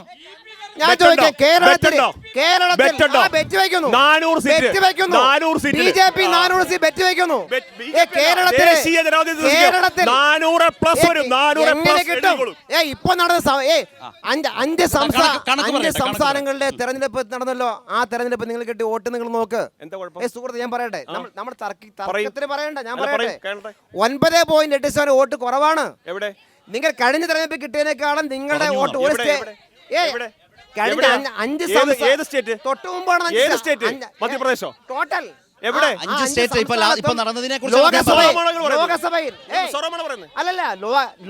B: ഞാൻ ചോദിക്കാം, കേരളത്തിൽ ബെറ്റ് വയ്ക്കുന്നു BJP 400 സീറ്റ് ബെറ്റ് വയ്ക്കുന്നു. ഇപ്പൊ നടന്ന 5 സംസ്ഥാനങ്ങളിലെ തെരഞ്ഞെടുപ്പ് നടന്നല്ലോ. ആ തെരഞ്ഞെടുപ്പ് നിങ്ങൾ കിട്ടിയ വോട്ട് നിങ്ങൾ നോക്ക്. സുഹൃത്ത്, ഞാൻ പറയട്ടെ, നമ്മൾ തർക്കത്തിന് പറയണ്ട, ഞാൻ പറയട്ടെ. 9.8% വോട്ട് കുറവാണ്. നിങ്ങൾ കഴിഞ്ഞ തെരഞ്ഞെടുപ്പ് കിട്ടിയതിനേക്കാളും നിങ്ങളുടെ വോട്ട്
E: മധ്യപ്രദേശോ
B: ടോട്ടൽ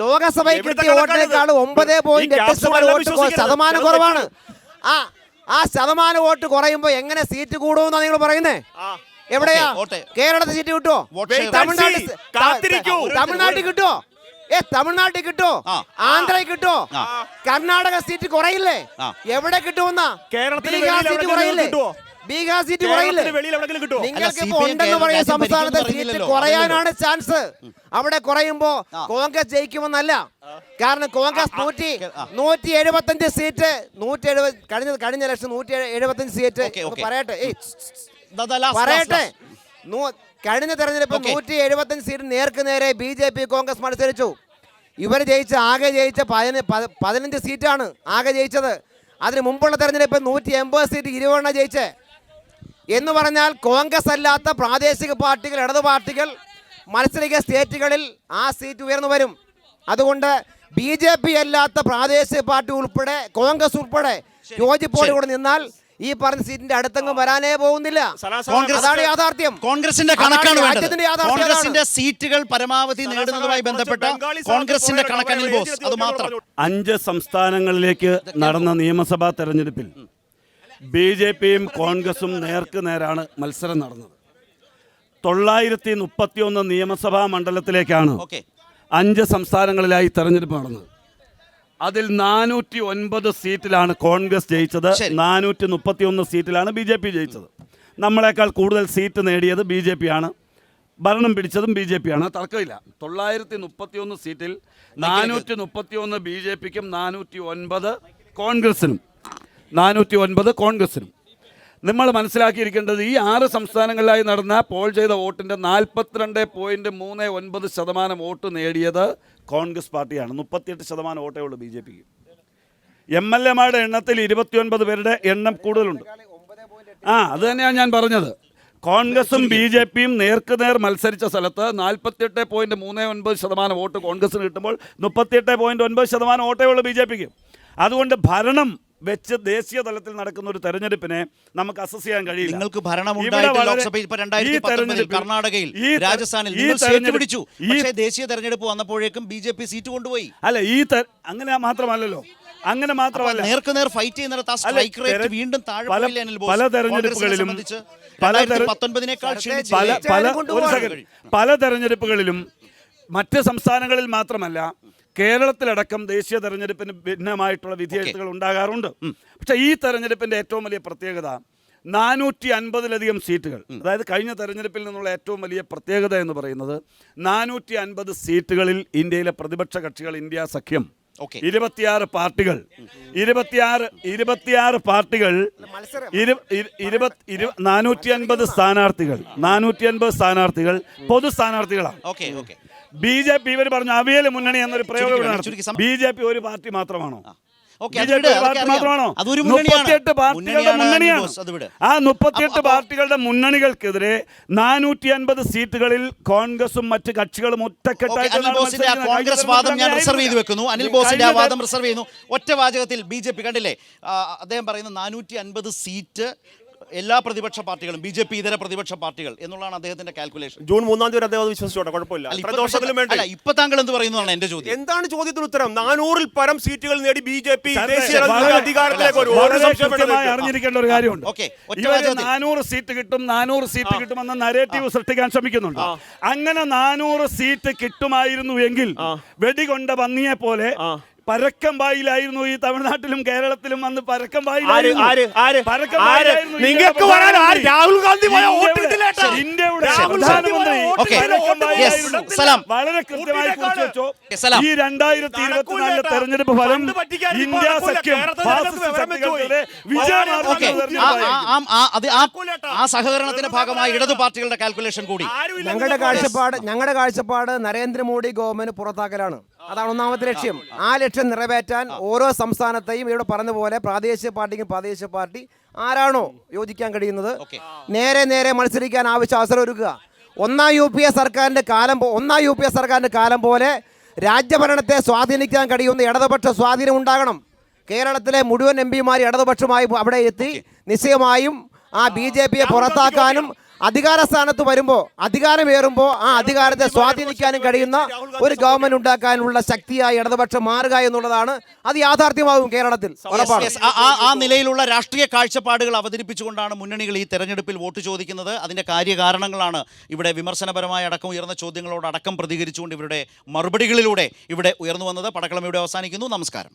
B: ലോകസഭയിൽ കിട്ടിയ വോട്ടിനേക്കാളും 9.8% കുറവാണ്. ആ ശതമാനം വോട്ട് കുറയുമ്പോ എങ്ങനെ സീറ്റ് കൂടുമെന്നാണ് നിങ്ങൾ പറയുന്നേ? എവിടെയാ? കേരളത്തിൽ സീറ്റ് കിട്ടുമോ? തമിഴ്നാട്ടിൽ കിട്ടുമോ? തമിഴ്നാട്ടിൽ കിട്ടോ? ആന്ധ്രയിൽ കിട്ടോ? കർണാടക സീറ്റ് കുറയില്ലേ? എവിടെ കിട്ടുമെന്നാ? ബീഹാർ സീറ്റ് കുറയില്ലേ? നിങ്ങൾക്ക് ഇപ്പൊ ഉണ്ടെന്ന് പറയുന്ന സംസ്ഥാനത്തെ സീറ്റ് കുറയാനാണ് ചാൻസ്. അവിടെ കുറയുമ്പോ കോൺഗ്രസ് ജയിക്കുമെന്നല്ല. കാരണം കോൺഗ്രസ് 175 സീറ്റ്, 170 കഴിഞ്ഞ ഇലക്ഷൻ 175 സീറ്റ് പറയട്ടെ. കഴിഞ്ഞ തെരഞ്ഞെടുപ്പ് 175 സീറ്റ് നേർക്ക് നേരെ BJP കോൺഗ്രസ് മത്സരിച്ചു. ഇവർ ആകെ ജയിച്ച 15 സീറ്റാണ് ആകെ ജയിച്ചത്. അതിന് മുമ്പുള്ള തെരഞ്ഞെടുപ്പ് 180 സീറ്റ് 20 ജയിച്ചേ. എന്ന് പറഞ്ഞാൽ കോൺഗ്രസ് അല്ലാത്ത പ്രാദേശിക പാർട്ടികൾ, ഇടതു പാർട്ടികൾ മത്സരിക്കുന്ന സ്റ്റേറ്റുകളിൽ ആ സീറ്റ് ഉയർന്നു വരും. അതുകൊണ്ട് BJP അല്ലാത്ത പ്രാദേശിക പാർട്ടി ഉൾപ്പെടെ കോൺഗ്രസ് ഉൾപ്പെടെ യോജിപ്പോടുകൂടി നിന്നാൽ ഈ പറഞ്ഞ സീറ്റിന്റെ അടുത്തെങ്ങും വരാനേ പോകുന്നില്ല. അതാണ് യാഥാർത്ഥ്യം.
A: കോൺഗ്രസിന്റെ കണക്കാണ് വേണ്ടത്. കോൺഗ്രസിന്റെ സീറ്റുകൾ പരമാവധി നേടുന്നതുമായി ബന്ധപ്പെട്ട കോൺഗ്രസിന്റെ കണക്കാണ് ബോസ്. അത് മാത്രം.
C: 5 സംസ്ഥാനങ്ങളിലേക്ക് നടന്ന നിയമസഭാ തെരഞ്ഞെടുപ്പിൽ BJPയും കോൺഗ്രസും നേർക്ക് നേരാണ് മത്സരം നടന്നത്. 931 നിയമസഭാ മണ്ഡലത്തിലേക്കാണ് 5 സംസ്ഥാനങ്ങളിലായി തെരഞ്ഞെടുപ്പ് നടന്നത്. അതിൽ 409 സീറ്റിലാണ് കോൺഗ്രസ് ജയിച്ചത്, 431 സീറ്റിലാണ് BJP ജയിച്ചത്. നമ്മളെക്കാൾ കൂടുതൽ സീറ്റ് നേടിയത് BJP ആണ്, ഭരണം പിടിച്ചതും BJP ആണ്, തർക്കമില്ല. 931 സീറ്റിൽ 431 BJPക്കും 409 കോൺഗ്രസിനും. നമ്മൾ മനസ്സിലാക്കിയിരിക്കേണ്ടത് ഈ 6 സംസ്ഥാനങ്ങളിലായി നടന്ന പോൾ ചെയ്ത വോട്ടിൻ്റെ 42.39% വോട്ട് നേടിയത് കോൺഗ്രസ് പാർട്ടിയാണ്. 38% വോട്ടേ ഉള്ളൂ BJPക്ക്. MLA-മാരുടെ എണ്ണത്തിൽ 29 പേരുടെ എണ്ണം കൂടുതലുണ്ട്. അത് തന്നെയാണ് ഞാൻ പറഞ്ഞത്. കോൺഗ്രസും BJPയും നേർക്കുനേർ മത്സരിച്ച സ്ഥലത്ത് 48.39% വോട്ട് കോൺഗ്രസിന് കിട്ടുമ്പോൾ 38.9% വോട്ടേ ഉള്ളൂ BJPക്ക്. അതുകൊണ്ട് ഭരണം വെച്ച് ദേശീയ തലത്തിൽ നടക്കുന്ന ഒരു തെരഞ്ഞെടുപ്പിനെ നമുക്ക് അസസ് ചെയ്യാൻ കഴിയില്ല.
A: നിങ്ങൾക്ക് കർണാടകയിൽ, രാജസ്ഥാനിൽ പിടിച്ചു, പക്ഷേ ദേശീയ തെരഞ്ഞെടുപ്പ് വന്നപ്പോഴേക്കും BJP സീറ്റ് കൊണ്ടുപോയി.
C: അല്ല, അങ്ങനെ മാത്രമല്ലോ, അങ്ങനെ മാത്രമല്ല,
A: നേർക്കുനേർ ഫൈറ്റ് ചെയ്യുന്നിടത്ത് സ്ട്രൈക്ക് റേറ്റ് വീണ്ടും താഴെ
C: പല തെരഞ്ഞെടുപ്പുകളിലും മറ്റ് സംസ്ഥാനങ്ങളിൽ മാത്രമല്ല കേരളത്തിലടക്കം ദേശീയ തെരഞ്ഞെടുപ്പിന് ഭിന്നമായിട്ടുള്ള വിധിയെഴുത്തുകൾ ഉണ്ടാകാറുണ്ട്. പക്ഷേ ഈ തെരഞ്ഞെടുപ്പിൻ്റെ ഏറ്റവും വലിയ പ്രത്യേകത
G: 450-ലധികം സീറ്റുകൾ. അതായത് കഴിഞ്ഞ തെരഞ്ഞെടുപ്പിൽ നിന്നുള്ള ഏറ്റവും വലിയ പ്രത്യേകത എന്ന് പറയുന്നത് 450 സീറ്റുകളിൽ ഇന്ത്യയിലെ പ്രതിപക്ഷ കക്ഷികൾ ഇന്ത്യ സഖ്യം 26 പാർട്ടികൾ 26 പാർട്ടികൾ 450 സ്ഥാനാർത്ഥികൾ പൊതു സ്ഥാനാർത്ഥികളാണ്. BJP ഇവർ പറഞ്ഞു അവിയൽ മുന്നണി എന്നൊരു പ്രയോഗം. BJP ഒരു പാർട്ടി മാത്രമാണോ? 38 പാർട്ടികളുടെ മുന്നണിയാണ്. ആ 38 പാർട്ടികളുടെ മുന്നണികൾക്കെതിരെ 450 സീറ്റുകളിൽ കോൺഗ്രസും മറ്റ് കക്ഷികളും ഒറ്റക്കെട്ടായിട്ട്
A: കോൺഗ്രസ് വാദം ഞാൻ റിസർവ് ചെയ്ത് വെക്കുന്നു. അനിൽ ബോസിന്റെ ആ വാദം റിസർവ് ചെയ്യുന്നു. ഒറ്റ വാചകത്തിൽ BJP കണ്ടില്ലേ, അദ്ദേഹം പറയുന്ന 450 സീറ്റ് എല്ലാ പ്രതിപക്ഷ പാർട്ടികളും BJP ഇതര പ്രതിപക്ഷ പാർട്ടികൾ എന്നുള്ളതാണ് അദ്ദേഹത്തിന്റെ കാൽക്കുലേഷൻ.
E: ജൂൺ 3-ാം തീയതി അദ്ദേഹം വിശ്വസിച്ചോട്ടെ, കുഴപ്പമില്ല.
A: ഇപ്പൊ താങ്കൾ എന്ത് പറയുന്നതാണ് എന്റെ ചോദ്യം.
E: എന്താണ് ചോദ്യത്തിന് ഉത്തരം? 400-ൽ പരം സീറ്റുകൾ നേടി BJP ദേശീയ അധികാരത്തിലേക്ക്
G: അറിഞ്ഞിരിക്കേണ്ട ഒരു കാര്യമുണ്ട്. 400 സീറ്റ് കിട്ടും 400 സീറ്റ് കിട്ടുമെന്ന നരേറ്റീവ് സൃഷ്ടിക്കാൻ ശ്രമിക്കുന്നുണ്ട്. അങ്ങനെ 400 സീറ്റ് കിട്ടുമായിരുന്നു എങ്കിൽ വെടികൊണ്ട പന്നിയെ പോലെ പരക്കം പായിലായിരുന്നു ഈ തമിഴ്നാട്ടിലും കേരളത്തിലും വന്ന് പരക്കം പായിലായിരുന്നു. വളരെ കൃത്യമായി കുറിച്ച് വെച്ചോ. ഈ 2024 തെരഞ്ഞെടുപ്പ് ഫലം ഇന്ത്യ സഖ്യം
A: ആ സഹകരണത്തിന്റെ ഭാഗമായി ഇടതു പാർട്ടികളുടെ കാൽക്കുലേഷൻ കൂടി.
B: ഞങ്ങളുടെ കാഴ്ചപ്പാട് നരേന്ദ്രമോദി ഗവൺമെന്റ് പുറത്താക്കലാണ്. അതാണ് ഒന്നാമത്തെ ലക്ഷ്യം. ആ ലക്ഷ്യം നിറവേറ്റാൻ ഓരോ സംസ്ഥാനത്തെയും ഇവിടെ പറഞ്ഞ പോലെ പ്രാദേശിക പാർട്ടി ആരാണോ യോജിക്കാൻ കഴിയുന്നത് നേരെ മത്സരിക്കാൻ ആവശ്യം അവസരം ഒരുക്കുക. ഒന്നാം യു പി എ സർക്കാരിൻ്റെ കാലം പോലെ രാജ്യഭരണത്തെ സ്വാധീനിക്കാൻ കഴിയുന്ന ഇടതുപക്ഷ സ്വാധീനം ഉണ്ടാകണം. കേരളത്തിലെ മുഴുവൻ MP-മാർ ഇടതുപക്ഷമായി അവിടെ എത്തി നിശ്ചയമായും ആ BJP-യെ പുറത്താക്കാനും അധികാരസ്ഥാനത്ത് വരുമ്പോൾ അധികാരമേറുമ്പോൾ ആ അധികാരത്തെ സ്വാധീനിക്കാനും കഴിയുന്ന ഒരു ഗവൺമെന്റ് ഉണ്ടാക്കാനുള്ള ശക്തിയായി ഇടതുപക്ഷം മാറുക എന്നുള്ളതാണ്. അത് യാഥാർത്ഥ്യമാകും കേരളത്തിൽ.
A: ആ നിലയിലുള്ള രാഷ്ട്രീയ കാഴ്ചപ്പാടുകൾ അവതരിപ്പിച്ചുകൊണ്ടാണ് മുന്നണികൾ ഈ തെരഞ്ഞെടുപ്പിൽ വോട്ട് ചോദിക്കുന്നത്. അതിന്റെ കാര്യകാരണങ്ങളാണ് ഇവിടെ വിമർശനപരമായ അടക്കം ഉയർന്ന ചോദ്യങ്ങളോടക്കം പ്രതികരിച്ചുകൊണ്ട് ഇവരുടെ മറുപടികളിലൂടെ ഇവിടെ ഉയർന്നു വന്നത്. പടക്കളം ഇവിടെ അവസാനിക്കുന്നു. നമസ്കാരം.